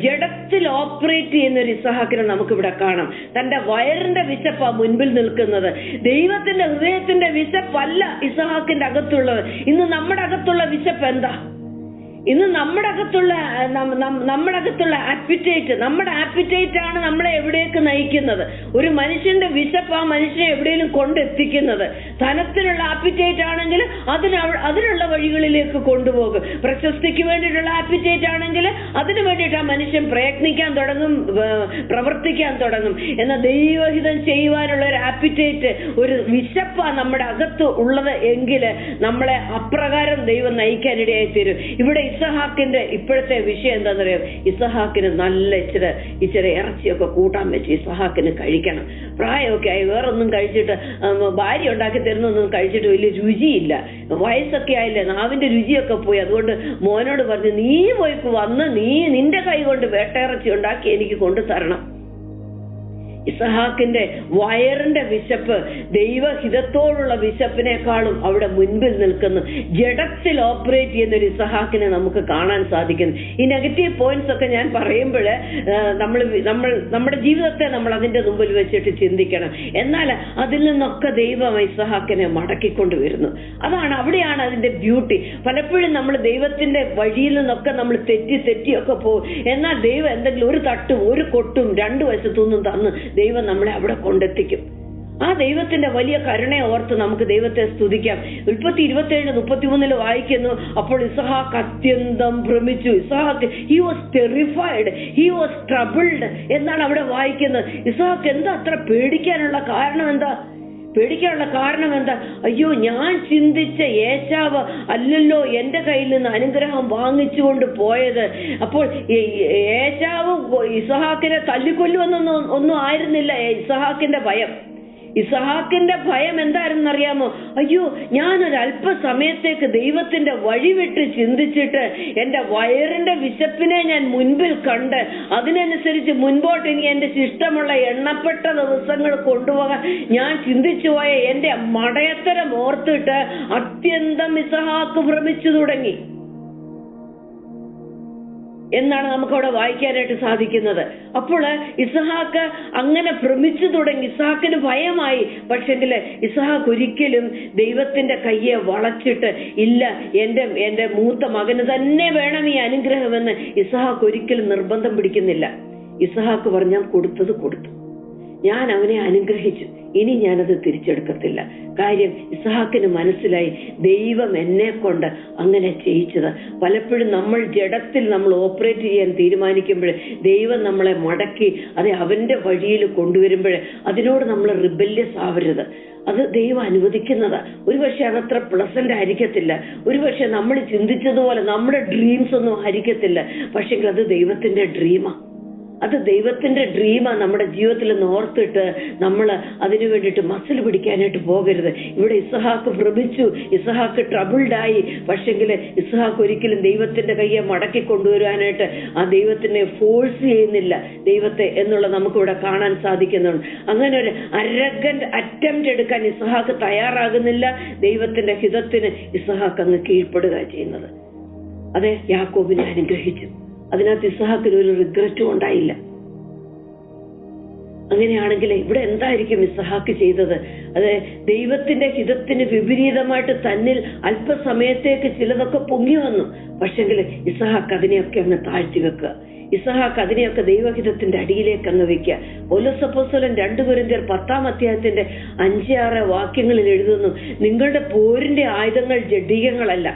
Speaker 1: ജഡത്തിൽ ഓപ്പറേറ്റ് ചെയ്യുന്ന ഒരു ഇസഹാക്കിനെ നമുക്കിവിടെ കാണാം. തന്റെ വയറിന്റെ വിശപ്പാ മുൻപിൽ നിൽക്കുന്നത്. ദൈവത്തിന്റെ ഹൃദയത്തിന്റെ വിശപ്പല്ല ഇസഹാക്കിന്റെ അകത്തുള്ളത്. ഇന്ന് നമ്മുടെ അകത്തുള്ള വിശപ്പ് എന്താ? ഇന്ന് നമ്മുടെ അകത്തുള്ള ആപ്പിറ്റൈറ്റ്, നമ്മുടെ ആപ്പിറ്റൈറ്റ് ആണ് നമ്മളെ എവിടേക്ക് നയിക്കുന്നത്. ഒരു മനുഷ്യന്റെ വിശപ്പ് ആ മനുഷ്യനെ എവിടെയും കൊണ്ടെത്തിക്കുന്നത്. ധനത്തിനുള്ള ആപ്പിറ്റൈറ്റ് ആണെങ്കിൽ അതിനുള്ള വഴികളിലേക്ക് കൊണ്ടുപോകും. പ്രശസ്തിക്ക് വേണ്ടിയിട്ടുള്ള ആപ്പിറ്റൈറ്റ് ആണെങ്കിൽ അതിനു വേണ്ടിയിട്ട് ആ മനുഷ്യൻ പ്രയത്നിക്കാൻ തുടങ്ങും, പ്രവർത്തിക്കാൻ തുടങ്ങും. എന്നാൽ ദൈവഹിതം ചെയ്യുവാനുള്ള ഒരു ആപ്പിറ്റൈറ്റ്, ഒരു വിശപ്പാണ് നമ്മുടെ അകത്ത് ഉള്ളത് എങ്കിൽ നമ്മളെ അപ്രകാരം ദൈവം നയിക്കാനിടയായി തീരും. ഇവിടെ ഇസഹാക്കിന്റെ ഇപ്പോഴത്തെ വിഷയം എന്താണെന്നറിയാം? ഇസഹാക്കിന് നല്ല ഇച്ചിരി ഇറച്ചിയൊക്കെ കൂട്ടാൻ വെച്ച് ഇസഹാക്കിന് കഴിക്കണം. പ്രായമൊക്കെ ആയി, വേറൊന്നും കഴിച്ചിട്ട് ഭാര്യ ഉണ്ടാക്കി തരുന്നൊന്നും കഴിച്ചിട്ട് വലിയ രുചിയില്ല, വയസ്സൊക്കെ ആയില്ലേ, നാവിന്റെ രുചിയൊക്കെ പോയി. അതുകൊണ്ട് മോനോട് പറഞ്ഞു, നീ പോയി വന്ന് നിന്റെ കൈ കൊണ്ട് വേട്ടയിറച്ചി ഉണ്ടാക്കി എനിക്ക് കൊണ്ടു തരണം. ഇസഹാക്കിന്റെ വയറിന്റെ വിശപ്പ് ദൈവഹിതത്തോടുള്ള വിശപ്പിനേക്കാളും അവിടെ മുൻപിൽ നിൽക്കുന്നു. ജഡത്തിൽ ഓപ്പറേറ്റ് ചെയ്യുന്ന ഒരു ഇസഹാക്കിനെ നമുക്ക് കാണാൻ സാധിക്കുന്നു. ഈ നെഗറ്റീവ് പോയിന്റ്സ് ഒക്കെ ഞാൻ പറയുമ്പോൾ നമ്മുടെ ജീവിതത്തെ നമ്മൾ അതിന്റെ മുമ്പിൽ വെച്ചിട്ട് ചിന്തിക്കണം. എന്നാൽ അതിൽ നിന്നൊക്കെ ദൈവം ഇസഹാക്കിനെ മടക്കിക്കൊണ്ടുവരുന്നു. അവിടെയാണ് അതിന്റെ ബ്യൂട്ടി. പലപ്പോഴും നമ്മൾ ദൈവത്തിന്റെ വഴിയിൽ നിന്നൊക്കെ നമ്മൾ തെറ്റിയൊക്കെ പോകും. എന്നാൽ ദൈവം എന്തെങ്കിലും ഒരു തട്ടും ഒരു കൊട്ടും രണ്ടു വശത്തുനിന്നും തന്ന് ദൈവം നമ്മളെ അവിടെ കൊണ്ടെത്തിക്കും. ആ ദൈവത്തിന്റെ വലിയ കരുണയെ ഓർത്ത് നമുക്ക് ദൈവത്തെ സ്തുതിക്കാം. ഉൽപ്പത്തി 27:33 വായിക്കുന്നു, അപ്പോൾ ഇസഹാക്ക് അത്യന്തം ഭ്രമിച്ചു. ഇസഹാക്ക് he was terrified, he was troubled എന്നാണ് അവിടെ വായിക്കുന്നത്. ഇസഹാക്ക് എന്താ അത്ര പേടിക്കാനുള്ള കാരണം എന്താ? അയ്യോ, ഞാൻ ചിന്തിച്ച ഏശാവ് അല്ലല്ലോ എന്റെ കയ്യിൽ നിന്ന് അനുഗ്രഹം വാങ്ങിച്ചുകൊണ്ട് പോയത്. അപ്പോൾ ഏശാവ് ഇസഹാക്കിനെ തല്ലിക്കൊല്ലുമെന്നൊന്നും ആയിരുന്നില്ല ഇസഹാക്കിന്റെ ഭയം എന്തായിരുന്നറിയാമോ? അയ്യോ, ഞാനൊരു അല്പസമയത്തേക്ക് ദൈവത്തിന്റെ വഴിവിട്ട് ചിന്തിച്ചിട്ട് എന്റെ വയറിന്റെ വിശപ്പിനെ ഞാൻ മുൻപിൽ കണ്ട് അതിനനുസരിച്ച് മുൻപോട്ട് ഇനി എന്റെ ശിഷ്ടമുള്ള എണ്ണപ്പെട്ട ദിവസങ്ങൾ കൊണ്ടുപോകാൻ ഞാൻ ചിന്തിച്ചു പോയ എന്റെ മടയത്തരം ഓർത്തിട്ട് അത്യന്തം ഇസഹാക്ക് ഭ്രമിച്ചു തുടങ്ങി എന്നാണ് നമുക്കവിടെ വായിക്കാനായിട്ട് സാധിക്കുന്നത്. അപ്പോൾ ഇസഹാക്ക് അങ്ങനെ ഭ്രമിച്ചു തുടങ്ങി. ഇസഹാക്കിന് ഭയമായി. പക്ഷെങ്കിൽ ഇസഹാക്ക് ഒരിക്കലും ദൈവത്തിന്റെ കയ്യെ വളച്ചിട്ട് ഇല്ല, എന്റെ മൂത്ത മകന് തന്നെ വേണം ഈ അനുഗ്രഹമെന്ന് ഇസഹാക്ക് ഒരിക്കലും നിർബന്ധം പിടിക്കുന്നില്ല. ഇസഹാക്ക് പറഞ്ഞു, ഞാൻ കൊടുത്തത് കൊടുത്തു, ഞാൻ അവനെ അനുഗ്രഹിച്ചു, ഇനി ഞാനത് തിരിച്ചെടുക്കത്തില്ല. കാര്യം ഇസഹാക്കിന് മനസ്സിലായി ദൈവം എന്നെ കൊണ്ട് അങ്ങനെ ചെയ്യിച്ചത്. പലപ്പോഴും നമ്മൾ ജഡത്തിൽ നമ്മൾ ഓപ്പറേറ്റ് ചെയ്യാൻ തീരുമാനിക്കുമ്പോൾ ദൈവം നമ്മളെ മടക്കി അവന്റെ വഴിയിൽ കൊണ്ടുവരുമ്പോൾ അതിനോട് നമ്മൾ റിബല്യസ് ആവരുത്. അത് ദൈവം അനുവദിക്കുന്നതാ. ഒരുപക്ഷെ അതത്ര പ്ലസന്റ് ആയിരിക്കത്തില്ല, ഒരുപക്ഷെ നമ്മൾ ചിന്തിച്ചതുപോലെ നമ്മുടെ ഡ്രീംസ് ഒന്നും ആയിരിക്കത്തില്ല. പക്ഷെങ്കിൽ അത് ദൈവത്തിന്റെ ഡ്രീമാ. നമ്മുടെ ജീവിതത്തിൽ നിന്ന് ഓർത്തിട്ട് നമ്മൾ അതിനു വേണ്ടിയിട്ട് മസിൽ പിടിക്കാനായിട്ട് പോകരുത്. ഇവിടെ ഇസഹാക്ക് ഭ്രമിച്ചു, ഇസഹാക്ക് ട്രബിൾഡായി. പക്ഷെങ്കിൽ ഇസഹാക്ക് ഒരിക്കലും ദൈവത്തിന്റെ കയ്യെ മടക്കി കൊണ്ടുവരാനായിട്ട് ആ ദൈവത്തിനെ ഫോഴ്സ് ചെയ്യുന്നില്ല ദൈവത്തെ എന്നുള്ളത് നമുക്കിവിടെ കാണാൻ സാധിക്കുന്നുണ്ട്. അങ്ങനെ ഒരു അരഗന്റ് അറ്റംപ്റ്റ് എടുക്കാൻ ഇസഹാക്ക് തയ്യാറാകുന്നില്ല. ദൈവത്തിന്റെ ഹിതത്തിന് ഇസഹാക്ക് അങ്ങ് കീഴ്പ്പെടുക ചെയ്യുന്നത്. അതെ, യാക്കോബിനെ അനുഗ്രഹിച്ചു. അതിനകത്ത് ഇസഹാക്കിന് ഒരു റിഗ്രറ്റും ഉണ്ടായില്ല. അങ്ങനെയാണെങ്കിൽ ഇവിടെ എന്തായിരിക്കും ഇസഹാക്ക് ചെയ്തത്? അത് ദൈവത്തിന്റെ ഹിതത്തിന് വിപരീതമായിട്ട് തന്നിൽ അല്പസമയത്തേക്ക് ചിലതൊക്കെ പൊങ്ങി വന്നു. പക്ഷെങ്കിൽ ഇസഹാക്ക് അതിനെയൊക്കെ അങ്ങ് താഴ്ത്തി വെക്കുക. ഇസഹാക്ക് അതിനെയൊക്കെ ദൈവഹിതത്തിന്റെ അടിയിലേക്ക് അങ്ങ് വെക്കുക. പൗലോസ് അപ്പോസ്തലൻ 2 കൊരിന്ത്യർ 10-ാം അധ്യായത്തിന്റെ 5-6 വാക്യങ്ങളിൽ എഴുതുന്നു, നിങ്ങളുടെ പോരിന്റെ ആയുധങ്ങൾ ജഡീകങ്ങളല്ല.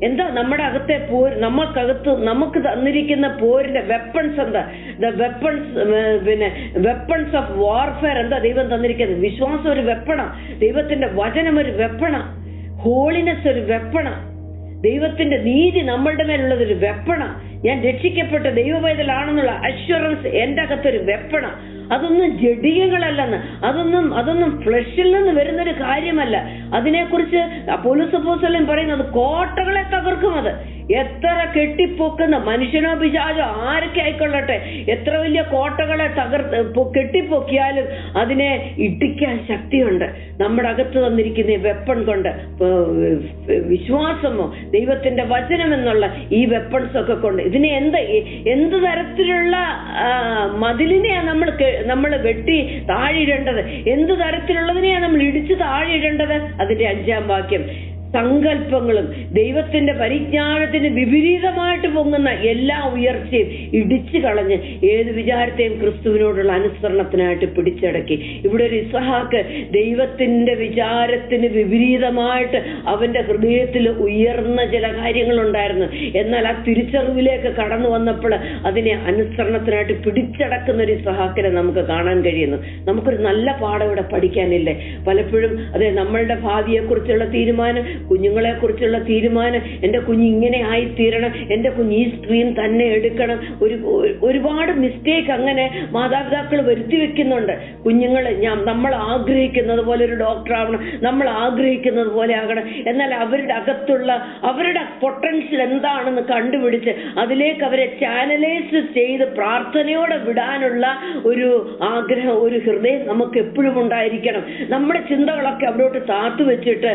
Speaker 1: എന്താ നമ്മുടെ അകത്തെ പോർ? നമുക്ക് തന്നിരിക്കുന്ന പോരിന്റെ വെപ്പൺസ് എന്താ? വെപ്പൺസ് ഓഫ് വാർഫെയർ എന്താ ദൈവം തന്നിരിക്കുന്നത്? വിശ്വാസം ഒരു വെപ്പണ, ദൈവത്തിന്റെ വചനം ഒരു വെപ്പണ, ഹോളിനെസ് ഒരു വെപ്പണ, ദൈവത്തിന്റെ നീതി നമ്മളുടെ മേലുള്ളത് ഒരു വെപ്പണ, ഞാൻ രക്ഷിക്കപ്പെട്ട ദൈവപൈതലാണെന്നുള്ള അഷ്വറൻസ് എന്റെ അകത്തൊരു വെപ്പണ. അതൊന്നും ജഡീകങ്ങളല്ലെന്ന്, അതൊന്നും ഫ്ലഷിൽ നിന്ന് വരുന്നൊരു കാര്യമല്ല. അതിനെക്കുറിച്ച് പൗലോസ് അപ്പോസ്തലൻ പറയുന്നത് കോട്ടകളെ തകർക്കും. അത് എത്ര കെട്ടിപ്പൊക്കുന്ന മനുഷ്യനോ പിശാചോ ആരൊക്കെ ആയിക്കൊള്ളട്ടെ, എത്ര വലിയ കോട്ടകളെ കെട്ടിപ്പൊക്കിയാലും അതിനെ ഇടിക്കാൻ ശക്തിയുണ്ട് നമ്മുടെ അകത്ത് വന്നിരിക്കുന്ന ഈ വെപ്പൺ കൊണ്ട്. വിശ്വാസമോ ദൈവത്തിന്റെ വചനം എന്നുള്ള ഈ വെപ്പൺസ് ഒക്കെ കൊണ്ട് ഇതിനെ എന്ത് തരത്തിലുള്ള മതിലിനെയാ നമ്മൾ വെട്ടി താഴിടേണ്ടത്? എന്ത് തരത്തിലുള്ളതിനെയാ നമ്മൾ ഇടിച്ചു താഴിടേണ്ടത്? അതിന്റെ 5-ാം വാക്യം, സങ്കല്പങ്ങളും ദൈവത്തിന്റെ പരിജ്ഞാനത്തിന് വിപരീതമായിട്ട് പൊങ്ങുന്ന എല്ലാ ഉയർച്ചയും ഇടിച്ചു കളഞ്ഞ് ഏത് വിചാരത്തെയും ക്രിസ്തുവിനോടുള്ള അനുസരണത്തിനായിട്ട് പിടിച്ചടക്കി. ഇവിടെ ഒരു ഇസഹാക്ക് ദൈവത്തിന്റെ വിചാരത്തിന് വിപരീതമായിട്ട് അവന്റെ ഹൃദയത്തിൽ ഉയർന്ന ചില കാര്യങ്ങളുണ്ടായിരുന്നു. എന്നാൽ ആ തിരിച്ചറിവിലേക്ക് കടന്നു വന്നപ്പോൾ അതിനെ അനുസരണത്തിനായിട്ട് പിടിച്ചടക്കുന്ന ഒരു ഇസഹാക്കിനെ നമുക്ക് കാണാൻ കഴിയുന്നു. നമുക്കൊരു നല്ല പാഠം ഇവിടെ പഠിക്കാനില്ലേ? പലപ്പോഴും അതെ, നമ്മളുടെ ഭാവിയെ കുറിച്ചുള്ള തീരുമാനം കുഞ്ഞുങ്ങളെ കുറിച്ചുള്ള തീരുമാനം, എന്റെ കുഞ്ഞ് ഇങ്ങനെ ആയിത്തീരണം, എന്റെ കുഞ്ഞ് ഈ സ്ട്രീം തന്നെ എടുക്കണം. ഒരുപാട് മിസ്റ്റേക്ക് അങ്ങനെ മാതാപിതാക്കൾ വരുത്തി വെക്കുന്നുണ്ട്. കുഞ്ഞുങ്ങളെ നമ്മൾ ആഗ്രഹിക്കുന്നത് പോലെ ഒരു ഡോക്ടർ ആവണം, നമ്മൾ ആഗ്രഹിക്കുന്നത് പോലെ ആകണം. എന്നാൽ അവരുടെ അകത്തുള്ള അവരുടെ പൊട്ടൻഷ്യൽ എന്താണെന്ന് കണ്ടുപിടിച്ച് അതിലേക്ക് അവരെ ചാനലൈസ് ചെയ്ത് പ്രാർത്ഥനയോടെ വിടാനുള്ള ഒരു ആഗ്രഹം, ഒരു ഹൃദയം നമുക്ക് എപ്പോഴും ഉണ്ടായിരിക്കണം. നമ്മുടെ ചിന്തകളൊക്കെ അവിടോട്ട് താത്തു വെച്ചിട്ട്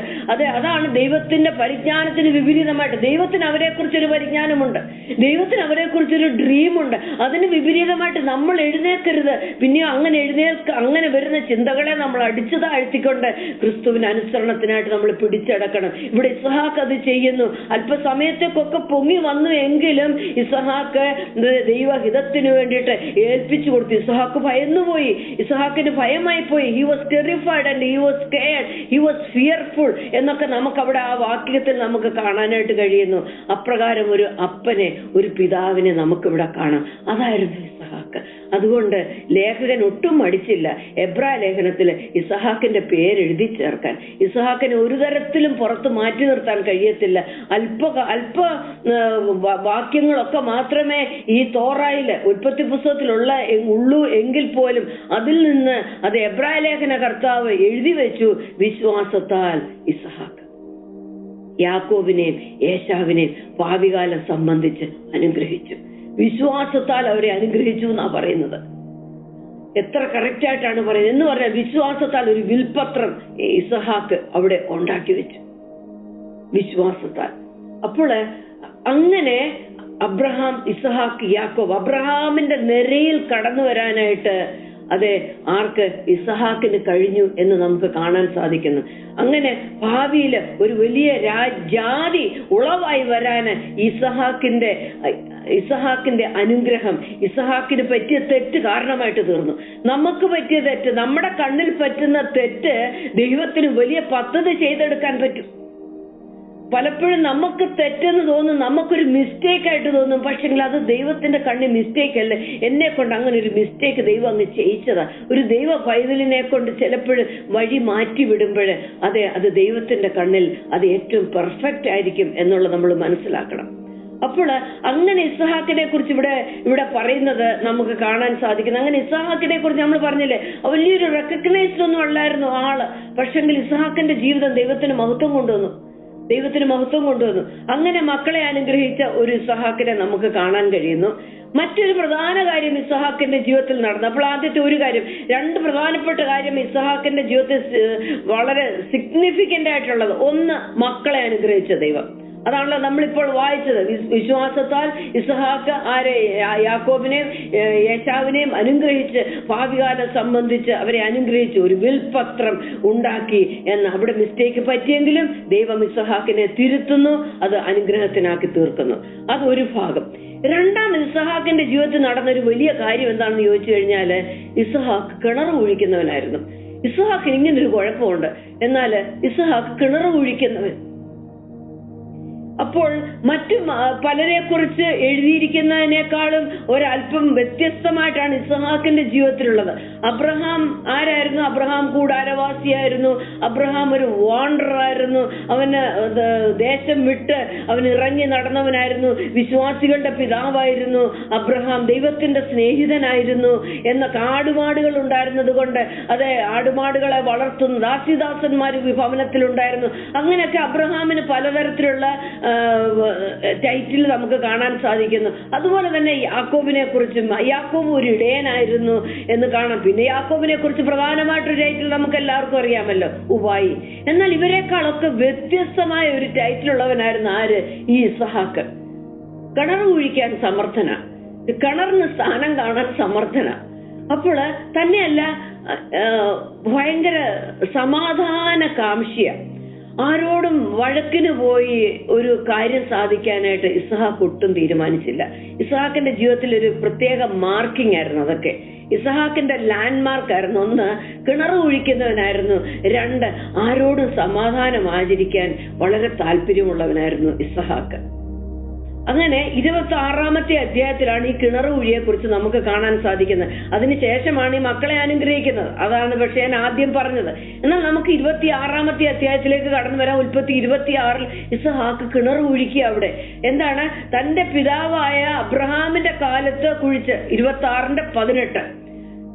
Speaker 1: അതാണ് ദൈവത്തിന്റെ പരിജ്ഞാനത്തിന് വിപരീതമായിട്ട്. ദൈവത്തിന് അവരെ കുറിച്ചൊരു പരിജ്ഞാനമുണ്ട്, ദൈവത്തിന് അവരെ കുറിച്ചൊരു ഡ്രീമുണ്ട്. അതിന് വിപരീതമായിട്ട് നമ്മൾ എഴുന്നേൽക്കരുത്. പിന്നെയോ അങ്ങനെ വരുന്ന ചിന്തകളെ നമ്മൾ അടിച്ചു താഴ്ത്തിക്കൊണ്ട് ക്രിസ്തുവിന് അനുസരണത്തിനായിട്ട് നമ്മൾ പിടിച്ചടക്കണം. ഇവിടെ ഇസ്ഹാക്ക് അത് ചെയ്യുന്നു. അല്പസമയത്തേക്കൊക്കെ പൊങ്ങി വന്നു എങ്കിലും ഇസ്ഹാക്ക് ദൈവഹിതത്തിന് വേണ്ടിയിട്ട് ഏൽപ്പിച്ചു കൊടുത്തു. ഇസ്ഹാക്ക് ഭയന്നുപോയി, ഇസ്ഹാക്കിന് ഭയമായി പോയി. He was terrified and he was scared, he was fearful എന്നൊക്കെ നമുക്ക് അവിടെ ആ വാക്യത്തിൽ നമുക്ക് കാണാനായിട്ട് കഴിയുന്നു. അപ്രകാരം ഒരു അപ്പനെ, ഒരു പിതാവിനെ നമുക്കിവിടെ കാണാം. അതായിരുന്നു ഇസ്ഹാക്ക്. അതുകൊണ്ട് ലേഖകൻ ഒട്ടും മടിച്ചില്ല എബ്രായ ലേഖനത്തിൽ ഇസ്ഹാക്കിന്റെ പേരെഴുതി ചേർക്കാൻ. ഇസ്ഹാക്കിനെ ഒരു തരത്തിലും പുറത്ത് മാറ്റി നിർത്താൻ കഴിയത്തില്ല. അല്പ വാക്യങ്ങളൊക്കെ മാത്രമേ ഈ തോറായില് ഉൽപ്പത്തി പുസ്തകത്തിലുള്ള ഉള്ളൂ എങ്കിൽ പോലും അതിൽ നിന്ന് അത് എബ്രായ ലേഖന കർത്താവ് എഴുതി വെച്ചു. വിശ്വാസത്താൽ ഇസ്ഹാക്ക് യാക്കോബിനെയും ഏശാവിനെയും ഭാവികാലം സംബന്ധിച്ച് അനുഗ്രഹിച്ചു. വിശ്വാസത്താൽ അവരെ അനുഗ്രഹിച്ചു എന്നാ പറയുന്നത്. എത്ര കറക്റ്റ് ആയിട്ടാണ് പറയുന്നത് എന്ന് പറഞ്ഞാൽ വിശ്വാസത്താൽ ഒരു വിൽപത്രം ഇസ്ഹാക്ക് അവിടെ ഉണ്ടാക്കി വെച്ചു. വിശ്വാസത്താൽ. അപ്പോൾ അങ്ങനെ അബ്രഹാം, ഇസ്ഹാക്ക്, യാക്കോബ്, അബ്രഹാമിന്റെ നിരയിൽ കടന്നു വരാനായിട്ട് അതെ ആർക്ക്? ഇസ്ഹാക്കിന് കഴിഞ്ഞു എന്ന് നമുക്ക് കാണാൻ സാധിക്കുന്നു. അങ്ങനെ ഭാവിയിൽ ഒരു വലിയ ജാതി ഉളവായി വരാൻ ഇസ്ഹാക്കിന്റെ അനുഗ്രഹം, ഇസ്ഹാക്കിന് പറ്റിയ തെറ്റ് കാരണമായിട്ട് തീർന്നു. നമുക്ക് പറ്റിയ തെറ്റ്, നമ്മുടെ കണ്ണിൽ പറ്റുന്ന തെറ്റ് ദൈവത്തിന് വലിയ പദ്ധതി ചെയ്തെടുക്കാൻ പറ്റും. പലപ്പോഴും നമുക്ക് തെറ്റെന്ന് തോന്നും, നമുക്കൊരു മിസ്റ്റേക്ക് ആയിട്ട് തോന്നും. പക്ഷെങ്കിൽ അത് ദൈവത്തിന്റെ കണ്ണിൽ മിസ്റ്റേക്ക് അല്ലേ. എന്നെ കൊണ്ട് അങ്ങനെ ഒരു മിസ്റ്റേക്ക് ദൈവം അങ്ങ് ചെയ്യിച്ചതാ. ഒരു ദൈവ പൈതലിനെ കൊണ്ട് ചിലപ്പോഴും വഴി മാറ്റി വിടുമ്പോൾ അത് ദൈവത്തിന്റെ കണ്ണിൽ അത് ഏറ്റവും പെർഫെക്റ്റ് ആയിരിക്കും എന്നുള്ളത് നമ്മൾ മനസ്സിലാക്കണം. അപ്പോൾ അങ്ങനെ ഇസ്ഹാക്കിനെ കുറിച്ച് ഇവിടെ പറയുന്നത് നമുക്ക് കാണാൻ സാധിക്കുന്നു. അങ്ങനെ ഇസ്ഹാക്കിനെ കുറിച്ച് നമ്മൾ പറഞ്ഞില്ലേ, വലിയൊരു റെക്കഗ്നൈസ്ഡ് ഒന്നും അല്ലായിരുന്നു ആള്. പക്ഷെങ്കിൽ ഇസ്ഹാക്കിന്റെ ജീവിതം ദൈവത്തിന് മഹത്വം കൊണ്ടുവന്നു. അങ്ങനെ മക്കളെ അനുഗ്രഹിച്ച ഒരു ഇസ്ഹാക്കിനെ നമുക്ക് കാണാൻ കഴിയുന്നു. മറ്റൊരു പ്രധാന കാര്യം ഇസ്ഹാക്കിന്റെ ജീവിതത്തിൽ നടന്നു. അപ്പോൾ ആദ്യത്തെ ഒരു കാര്യം, രണ്ട് പ്രധാനപ്പെട്ട കാര്യം ഇസ്ഹാക്കിന്റെ ജീവിതത്തിൽ വളരെ സിഗ്നിഫിക്കന്റ് ആയിട്ടുള്ളത്. ഒന്ന്, മക്കളെ അനുഗ്രഹിച്ച ദൈവം. അതാണല്ലോ നമ്മളിപ്പോൾ വായിച്ചത്. വിശ്വാസത്താൽ ഇസ്ഹാക്ക് യാക്കോബിനെയും ഏശാവിനെയും അനുഗ്രഹിച്ച് ഭാവികാലം സംബന്ധിച്ച് അവരെ അനുഗ്രഹിച്ച് ഒരു വിൽപത്രം ഉണ്ടാക്കി എന്ന്. അവിടെ മിസ്റ്റേക്ക് പറ്റിയെങ്കിലും ദൈവം ഇസ്ഹാക്കിനെ തിരുത്തുന്നു, അത് അനുഗ്രഹത്തിനാക്കി തീർക്കുന്നു. അതൊരു ഭാഗം. രണ്ടാമത് ഇസ്ഹാക്കിന്റെ ജീവിതത്തിൽ നടന്നൊരു വലിയ കാര്യം എന്താണെന്ന് ചോദിച്ചു കഴിഞ്ഞാല്, ഇസ്ഹാക്ക് കിണർ കുഴിക്കുന്നവനായിരുന്നു. ഇസ്ഹാക്കിന് ഇങ്ങനൊരു കുഴപ്പമുണ്ട്. എന്നാൽ ഇസ്ഹാക്ക് കിണർ കുഴിക്കുന്നവൻ. അപ്പോൾ മറ്റു പലരെ കുറിച്ച് എഴുതിയിരിക്കുന്നതിനേക്കാളും ഒരല്പം വ്യത്യസ്തമായിട്ടാണ് ഇസ്ഹാക്കിന്റെ ജീവിതത്തിലുള്ളത്. അബ്രഹാം ആരായിരുന്നു? അബ്രഹാം കൂടാരവാസിയായിരുന്നു. അബ്രഹാം ഒരു വാണ്ടറർ ആയിരുന്നു. അവന് ദേശം വിട്ട് അവൻ ഇറങ്ങി നടന്നവനായിരുന്നു. വിശ്വാസികളുടെ പിതാവായിരുന്നു അബ്രഹാം. ദൈവത്തിന്റെ സ്നേഹിതനായിരുന്നു. എന്ന ആടുമാടുകൾ ഉണ്ടായിരുന്നത് കൊണ്ട് ആടുമാടുകളെ വളർത്തുന്ന ദാസിദാസന്മാർ ഭവനത്തിലുണ്ടായിരുന്നു. അങ്ങനെയൊക്കെ അബ്രഹാമിന് പലതരത്തിലുള്ള ടൈറ്റിൽ നമുക്ക് കാണാൻ സാധിക്കുന്നു. അതുപോലെ തന്നെ യാക്കോബിനെ കുറിച്ചും, യാക്കോബ് ഒരു ഇടയനായിരുന്നു എന്ന് കാണാം. പിന്നെ യാക്കോബിനെ കുറിച്ച് പ്രധാനമായിട്ടൊരു ടൈറ്റിൽ നമുക്ക് എല്ലാവർക്കും അറിയാമല്ലോ, ഉപായി. എന്നാൽ ഇവരെക്കാളൊക്കെ വ്യത്യസ്തമായ ഒരു ടൈറ്റിലുള്ളവനായിരുന്നു ആര്? ഈ ഇസ്ഹാക്ക്. കിണർ കുഴിക്കാൻ സമർത്ഥന, കിണറിന് സ്ഥാനം കാണാൻ സമർത്ഥന. അപ്പോൾ തന്നെയല്ല, ഭയങ്കര സമാധാന കാംക്ഷിയ. ആരോടും വഴക്കിന് പോയി ഒരു കാര്യം സാധിക്കാനായിട്ട് ഇസ്ഹാക്ക് ഒട്ടും തീരുമാനിച്ചില്ല. ഇസ്ഹാക്കിന്റെ ജീവിതത്തിൽ ഒരു പ്രത്യേക മാർക്കിംഗ് ആയിരുന്നു അതൊക്കെ. ഇസ്ഹാക്കിന്റെ ലാൻഡ് മാർക്കായിരുന്നു. ഒന്ന്, കിണർ കുഴിക്കുന്നവനായിരുന്നു. രണ്ട്, ആരോടും സമാധാനം ആചരിക്കാൻ വളരെ താല്പര്യമുള്ളവനായിരുന്നു ഇസ്ഹാക്ക്. അങ്ങനെ 26-ാമത്തെ അധ്യായത്തിലാണ് ഈ കിണർ കുഴിയെ കുറിച്ച് നമുക്ക് കാണാൻ സാധിക്കുന്നത്. അതിനുശേഷമാണ് ഈ മക്കളെ അനുഗ്രഹിക്കുന്നത്. അതാണ് പക്ഷെ ഞാൻ ആദ്യം പറഞ്ഞത്. എന്നാൽ നമുക്ക് 26-ാമത്തെ അധ്യായത്തിലേക്ക് കടന്നു വരാം. ഉൽപ്പത്തി 26-ൽ ഇസ്ഹാക്ക് കിണർ കുഴിക്കുക. അവിടെ എന്താണ്? തന്റെ പിതാവായ അബ്രഹാമിന്റെ കാലത്ത് കുഴിച്ച് 26:18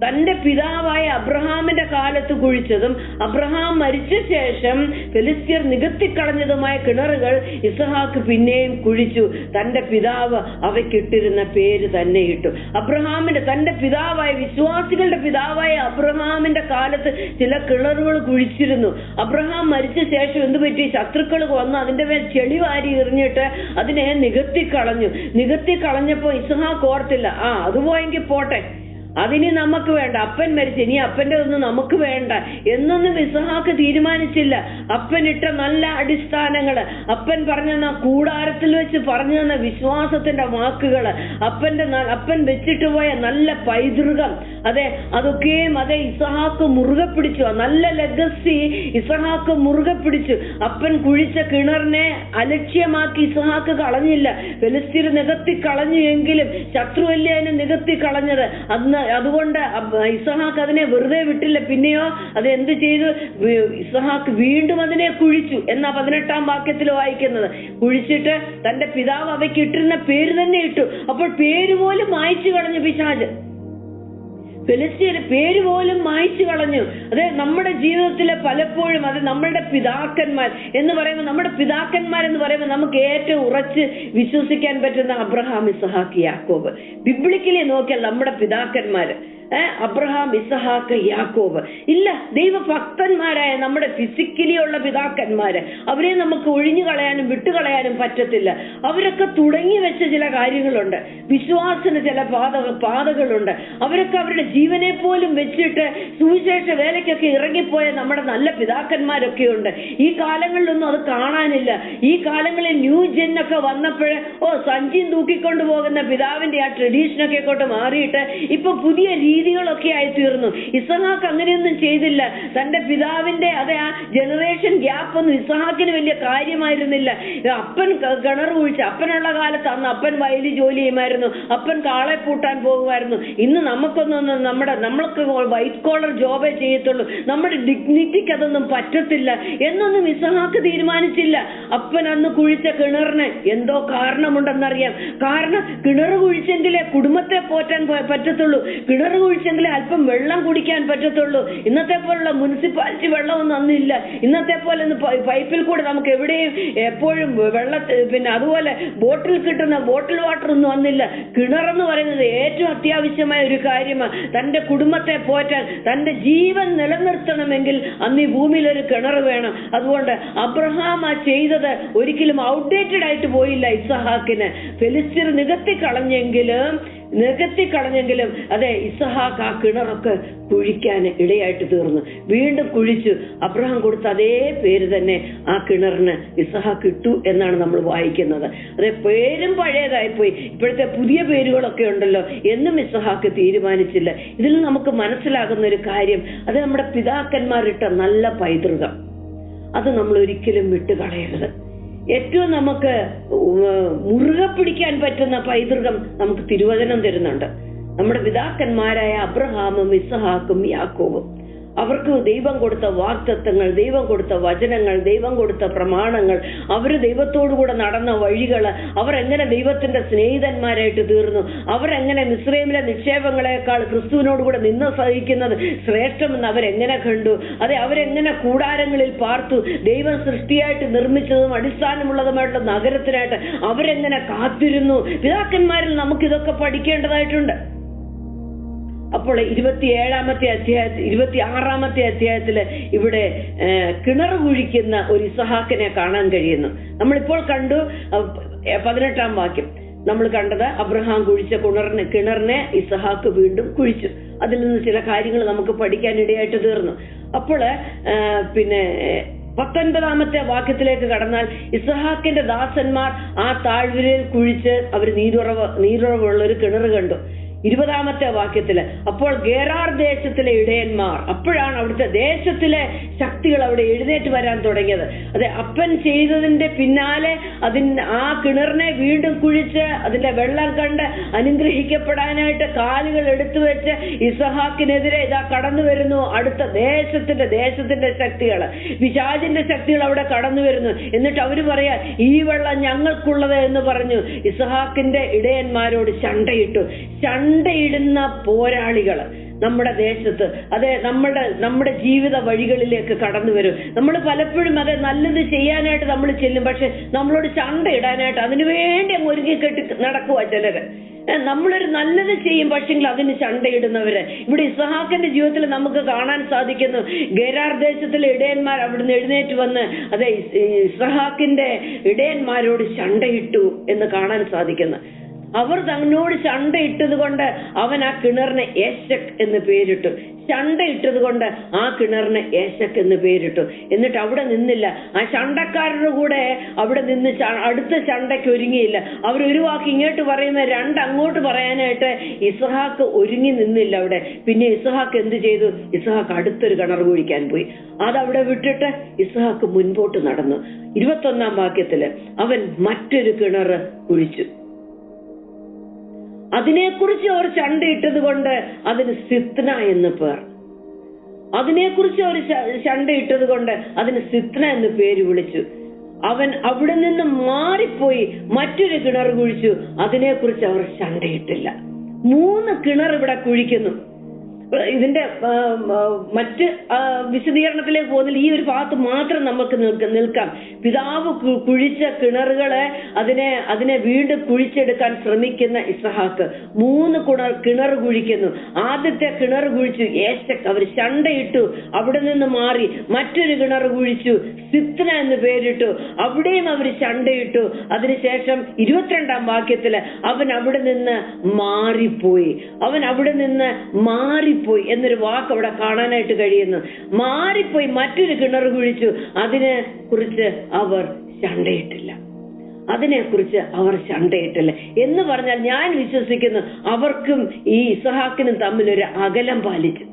Speaker 1: തന്റെ പിതാവായ അബ്രഹാമിന്റെ കാലത്ത് കുഴിച്ചതും അബ്രഹാം മരിച്ച ശേഷം ഫെലിസ്ത്യർ നികത്തിക്കളഞ്ഞതുമായ കിണറുകൾ ഇസ്ഹാക്ക് പിന്നെയും കുഴിച്ചു. തന്റെ പിതാവ് അവയ്ക്കിട്ടിരുന്ന പേര് തന്നെ ഇട്ടു. തന്റെ പിതാവായ വിശ്വാസികളുടെ പിതാവായ അബ്രഹാമിന്റെ കാലത്ത് ചില കിണറുകൾ കുഴിച്ചിരുന്നു. അബ്രഹാം മരിച്ച ശേഷം എന്ത് പറ്റി? ശത്രുക്കൾ വന്ന് അതിന്റെ മേൽ ചെളി വാരി എറിഞ്ഞിട്ട് അതിനെ നികത്തിക്കളഞ്ഞപ്പോ ഇസ്ഹാക്ക് ഓർത്തില്ല, അത് പോയെങ്കിൽ പോട്ടെ, അതിനി നമുക്ക് വേണ്ട, അപ്പൻ മരിച്ചു, ഇനി അപ്പന്റെ ഒന്നും നമുക്ക് വേണ്ട എന്നൊന്നും ഇസ്ഹാക്ക് തീരുമാനിച്ചില്ല. അപ്പനിട്ട നല്ല അടിസ്ഥാനങ്ങള്, അപ്പൻ പറഞ്ഞ കൂടാരത്തിൽ വെച്ച് പറഞ്ഞു തന്ന വിശ്വാസത്തിന്റെ വാക്കുകള്, അപ്പൻ വെച്ചിട്ട് പോയ നല്ല പൈതൃകം, അതൊക്കെയും ഇസ്ഹാക്ക് മുറുകെ പിടിച്ചു. നല്ല ലെഗസി ഇസ്ഹാക്ക് മുറുകെ പിടിച്ചു. അപ്പൻ കുഴിച്ച കിണറിനെ അലക്ഷ്യമാക്കി ഇസ്ഹാക്ക് കളഞ്ഞില്ല. ഫെലിസ്ത്യർ നികത്തി കളഞ്ഞു എങ്കിലും ശത്രുവല്ലേ അതിനെ നികത്തി കളഞ്ഞത്. അതുകൊണ്ട് ഇസ്ഹാക്ക് അതിനെ വെറുതെ വിട്ടില്ല. പിന്നെയോ അത് എന്ത് ചെയ്തു? ഇസ്ഹാക്ക് വീണ്ടും അതിനെ കുഴിച്ചു എന്നാ 18-ാം വാക്യത്തിൽ വായിക്കുന്നത്. കുഴിച്ചിട്ട് തന്റെ പിതാവ് അവയ്ക്ക് ഇട്ടിരുന്ന പേര് തന്നെ ഇട്ടു. അപ്പോൾ പേര് പോലും മായ്ച്ചു കളഞ്ഞു പിശാച്. ഫെലിസ്ത്യരുടെ പേര് പോലും മായ്ച്ചു കളഞ്ഞു. നമ്മുടെ ജീവിതത്തിലെ പലപ്പോഴും നമ്മളുടെ പിതാക്കന്മാർ എന്ന് പറയുമ്പോൾ നമുക്ക് ഏറ്റവും ഉറച്ച് വിശ്വസിക്കാൻ പറ്റുന്ന അബ്രഹാം, ഇസ്ഹാക്ക്, യാക്കോബ്. ബിബ്ലിക്കലി നോക്കിയാൽ നമ്മുടെ പിതാക്കന്മാര് അബ്രഹാം, ഇസ്ഹാക്ക്, യാക്കോബ് ഇല്ല. ദൈവഭക്തന്മാരായ നമ്മുടെ ഫിസിക്കലി ഉള്ള പിതാക്കന്മാര്, അവരെ നമുക്ക് ഒഴിഞ്ഞു കളയാനും വിട്ടുകളയാനും പറ്റത്തില്ല. അവരൊക്കെ തുടങ്ങി വെച്ച ചില കാര്യങ്ങളുണ്ട്, വിശ്വാസത്തിന് ചില പാതകളുണ്ട്. അവരൊക്കെ അവരുടെ ജീവനെ പോലും വെച്ചിട്ട് സുവിശേഷ വേലയ്ക്കൊക്കെ ഇറങ്ങിപ്പോയ നമ്മുടെ നല്ല പിതാക്കന്മാരൊക്കെ ഉണ്ട്. ഈ കാലങ്ങളിലൊന്നും അത് കാണാനില്ല. ഈ കാലങ്ങളിൽ ന്യൂ ജെൻ ഒക്കെ വന്നപ്പോഴേ സഞ്ചിയും തൂക്കിക്കൊണ്ടു പോകുന്ന പിതാവിന്റെ ആ ട്രഡീഷനൊക്കെ കൊണ്ട് മാറിയിട്ട് ഇപ്പൊ പുതിയ രീതികളൊക്കെ ആയി തീർന്നു. ഇസ്ഹാക്ക് അങ്ങനെയൊന്നും ചെയ്തില്ല. തന്റെ പിതാവിന്റെ ആ ജനറേഷൻ ഗ്യാപ്പ് ഒന്നും ഇസ്ഹാക്കിന് വലിയ കാര്യമായിരുന്നില്ല. അപ്പൻ കിണർ കുഴിച്ച്, അപ്പനുള്ള കാലത്ത് അന്ന് അപ്പൻ വയലിൽ ജോലി ചെയ്യുമായിരുന്നു, അപ്പൻ കാളെ പൂട്ടാൻ പോകുമായിരുന്നു. ഇന്ന് നമ്മൾക്ക് വൈറ്റ് കോളർ ജോബേ ചെയ്യത്തുള്ളൂ, നമ്മുടെ ഡിഗ്നിറ്റിക്ക് അതൊന്നും പറ്റത്തില്ല എന്നൊന്നും ഇസ്ഹാക്ക് തീരുമാനിച്ചില്ല. അപ്പൻ അന്ന് കുഴിച്ച കിണറിന് എന്തോ കാരണമുണ്ടെന്നറിയാം. കാരണം കിണർ കുഴിച്ചെങ്കിലേ കുടുംബത്തെ പോറ്റാൻ പറ്റത്തുള്ളൂ, കിണർ കുഴിച്ചെങ്കിലേ അല്പം വെള്ളം കുടിക്കാൻ പറ്റത്തുള്ളൂ. ഇന്നത്തെ പോലുള്ള മുനിസിപ്പാലിറ്റി വെള്ളമൊന്നും അന്നില്ല. ഇന്നത്തെ പോലെ പൈപ്പിൽ കൂടെ നമുക്ക് എവിടെയും എപ്പോഴും പിന്നെ അതുപോലെ ബോട്ടിൽ കിട്ടുന്ന ബോട്ടിൽ വാട്ടർ ഒന്നും അന്നില്ല. കിണറെന്ന് പറയുന്നത് ഏറ്റവും അത്യാവശ്യമായ ഒരു കാര്യമാണ്. തന്റെ കുടുംബത്തെ പോറ്റാൻ, തന്റെ ജീവൻ നിലനിർത്തണമെങ്കിൽ അന്ന് ഈ ഭൂമിയിൽ ഒരു കിണർ വേണം. അതുകൊണ്ട് അബ്രഹാം ചെയ്തത് ഒരിക്കലും ഔട്ട്ഡേറ്റഡ് ആയിട്ട് പോയില്ല. ഇസ്ഹാക്കിന് ഫെലിസ്ത്യർ നികത്തിക്കളഞ്ഞെങ്കിലും ഇസ്ഹാക്ക് ആ കിണറൊക്കെ കുഴിക്കാൻ ഇടയായിട്ട് തീർന്നു. വീണ്ടും കുഴിച്ചു. അബ്രഹാം കൊടുത്ത അതേ പേര് തന്നെ ആ കിണറിന് ഇസ്ഹാക്ക് ഇട്ടു എന്നാണ് നമ്മൾ വായിക്കുന്നത്. പേരും പഴയതായിപ്പോയി, ഇപ്പോഴത്തെ പുതിയ പേരുകളൊക്കെ ഉണ്ടല്ലോ എന്നും ഇസ്ഹാക്ക് തീരുമാനിച്ചില്ല. ഇതിൽ നമുക്ക് മനസ്സിലാകുന്ന ഒരു കാര്യം, നമ്മുടെ പിതാക്കന്മാരിട്ട നല്ല പൈതൃകം അത് നമ്മൾ ഒരിക്കലും വിട്ടുകളയരുത്. ഏറ്റവും നമുക്ക് മുറുകെ പിടിക്കാൻ പറ്റുന്ന പൈതൃകം നമുക്ക് തിരുവചനം തരുന്നുണ്ട്. നമ്മുടെ പിതാക്കന്മാരായ അബ്രഹാമും, ഇസ്ഹാക്കും, യാക്കോബും, അവർക്ക് ദൈവം കൊടുത്ത വാഗ്ദത്തങ്ങൾ, ദൈവം കൊടുത്ത വചനങ്ങൾ, ദൈവം കൊടുത്ത പ്രമാണങ്ങൾ, അവര് ദൈവത്തോടുകൂടെ നടന്ന വഴികള്, അവർ എങ്ങനെ ദൈവത്തിന്റെ സ്നേഹിതന്മാരായിട്ട് തീർന്നു, അവരെങ്ങനെ മിസ്രൈമിലെ നിക്ഷേപങ്ങളെക്കാൾ ക്രിസ്തുവിനോടുകൂടെ നിന്ന് സഹിക്കുന്നത് ശ്രേഷ്ഠമെന്ന് അവരെങ്ങനെ കണ്ടു, അവരെങ്ങനെ കൂടാരങ്ങളിൽ പാർത്തു, ദൈവം സൃഷ്ടിയായിട്ട് നിർമ്മിച്ചതും അടിസ്ഥാനമുള്ളതുമായിട്ടുള്ള നഗരത്തിനായിട്ട് അവരെങ്ങനെ കാത്തിരുന്നു. പിതാക്കന്മാരിൽ നമുക്കിതൊക്കെ പഠിക്കേണ്ടതായിട്ടുണ്ട്. അപ്പോൾ 26-ാമത്തെ അധ്യായത്തില് ഇവിടെ കിണർ കുഴിക്കുന്ന ഒരു ഇസ്ഹാക്കിനെ കാണാൻ കഴിയുന്നു. നമ്മളിപ്പോൾ കണ്ടു 18-ാം വാക്യം. നമ്മൾ കണ്ടത് അബ്രഹാം കുഴിച്ച കിണറിനെ ഇസ്ഹാക്ക് വീണ്ടും കുഴിച്ചു. അതിൽ നിന്ന് ചില കാര്യങ്ങൾ നമുക്ക് പഠിക്കാൻ ഇടയായിട്ട് തീർന്നു. അപ്പോൾ പിന്നെ 19-ാമത്തെ വാക്യത്തിലേക്ക് കടന്നാൽ, ഇസ്ഹാക്കിന്റെ ദാസന്മാർ ആ താഴ്വരയിൽ കുഴിച്ച് അവർ നീരുറവുള്ള ഒരു കിണർ കണ്ടു. 20-ാമത്തെ വാക്യത്തില്, അപ്പോൾ ഗേറാർ ദേശത്തിലെ ഇടയന്മാർ, അപ്പോഴാണ് അവിടുത്തെ ദേശത്തിലെ ശക്തികൾ അവിടെ എഴുന്നേറ്റ് വരാൻ തുടങ്ങിയത്. അതെ, അപ്പൻ ചെയ്തതിന്റെ പിന്നാലെ ആ കിണറിനെ വീണ്ടും കുഴിച്ച് അതിന്റെ വെള്ളം കണ്ട് അനുഗ്രഹിക്കപ്പെടാനായിട്ട് കാലുകൾ എടുത്തു വെച്ച് ഇസഹാക്കിനെതിരെ ഇതാ കടന്നു വരുന്നു അടുത്ത ദേശത്തിന്റെ ശക്തികൾ, പിശാചിന്റെ ശക്തികൾ അവിടെ കടന്നു വരുന്നു. എന്നിട്ട് അവര് പറയാ, ഈ വെള്ളം ഞങ്ങൾക്കുള്ളത് എന്ന് പറഞ്ഞു ഇസഹാക്കിന്റെ ഇടയന്മാരോട് ചണ്ടയിട്ടു. ചണ്ടയിടുന്ന പോരാളികൾ നമ്മുടെ ദേശത്ത്, അതെ, നമ്മുടെ ജീവിത വഴികളിലേക്ക് കടന്നു വരും. നമ്മൾ പലപ്പോഴും അതെ നല്ലത് ചെയ്യാനായിട്ട് നമ്മൾ ചെല്ലും, പക്ഷെ നമ്മളോട് ചണ്ടയിടാനായിട്ട് അതിനുവേണ്ടി അങ്ങ് ഒരുങ്ങിക്കെട്ടി നടക്കുക ചിലര്. നമ്മളൊരു നല്ലത് ചെയ്യും, പക്ഷെങ്കിൽ അതിന് ചണ്ടയിടുന്നവര്. ഇവിടെ ഇസഹാക്കിന്റെ ജീവിതത്തിൽ നമുക്ക് കാണാൻ സാധിക്കുന്നു. ഗേരാർ ദേശത്തിലെ ഇടയന്മാർ അവിടുന്ന് എഴുന്നേറ്റ് വന്ന് അതെ ഇസഹാക്കിന്റെ ഇടയന്മാരോട് ചണ്ടയിട്ടു എന്ന് കാണാൻ സാധിക്കുന്നു. അവർ തന്നോട് ചണ്ടയിട്ടത് കൊണ്ട് അവൻ ആ കിണറിന് ഏശക് എന്ന് പേരിട്ടു. ചണ്ടയിട്ടത് കൊണ്ട് ആ കിണറിന് ഏശക് എന്ന് പേരിട്ടു. എന്നിട്ട് അവിടെ നിന്നില്ല, ആ ചണ്ടക്കാരുടെ കൂടെ അവിടെ നിന്ന് അടുത്ത ചണ്ടയ്ക്ക് ഒരുങ്ങിയില്ല. അവരൊരു വാക്ക് ഇങ്ങോട്ട് പറയുന്ന അങ്ങോട്ട് പറയാനായിട്ട് ഇസഹാക്ക് ഒരുങ്ങി നിന്നില്ല അവിടെ. പിന്നെ ഇസഹാക്ക് എന്ത് ചെയ്തു? ഇസഹാക്ക് അടുത്തൊരു കിണർ കുഴിക്കാൻ പോയി. അതവിടെ വിട്ടിട്ട് ഇസഹാക്ക് മുൻപോട്ട് നടന്നു. 21-ാം വാക്യത്തില് അവൻ മറ്റൊരു കിണർ കുഴിച്ചു. അതിനെക്കുറിച്ച് അവർ ചണ്ടയിട്ടത് കൊണ്ട് അതിന് സിത്ന എന്ന് പേർ. അതിനെക്കുറിച്ച് അവർ ചണ്ടയിട്ടത് കൊണ്ട് അതിന് സിത്ന എന്ന് പേര് വിളിച്ചു. അവൻ അവിടെ നിന്ന് മാറിപ്പോയി മറ്റൊരു കിണർ കുഴിച്ചു. അതിനെക്കുറിച്ച് അവർ ചണ്ടയിട്ടില്ല. 3 കിണർ ഇവിടെ കുഴിക്കുന്നു. ഇതിന്റെ മറ്റ് വിശദീകരണത്തിലേക്ക് പോകുന്നില്ല. ഈ ഒരു ഭാഗത്ത് മാത്രം നമുക്ക് നിൽക്കാം. പിതാവ് കുഴിച്ച കിണറുകളെ അതിനെ വീണ്ടും കുഴിച്ചെടുക്കാൻ ശ്രമിക്കുന്ന ഇസഹാക്ക് 3 കിണർ കുഴിക്കുന്നു. ആദ്യത്തെ കിണർ കുഴിച്ചു ഏശക്, അവർ ചണ്ടയിട്ടു. അവിടെ നിന്ന് മാറി മറ്റൊരു കിണർ കുഴിച്ചു, സിത്ന എന്ന് പേരിട്ടു. അവിടെയും അവർ ചണ്ടയിട്ടു. അതിനുശേഷം 22-ാം വാക്യത്തില് അവൻ അവിടെ നിന്ന് മാറിപ്പോയി. എന്നൊരു വാക്ക് അവിടെ കാണാനായിട്ട് കഴിയുന്നു. മാറിപ്പോയി മറ്റൊരു കിണർ കുഴിച്ചു. അതിനെ കുറിച്ച് അവർ ചണ്ടയിട്ടില്ല. എന്ന് പറഞ്ഞാൽ ഞാൻ വിശ്വസിക്കുന്നു അവർക്കും ഈ ഇസഹാക്കിനും തമ്മിലൊരു അകലം പാലിച്ചു.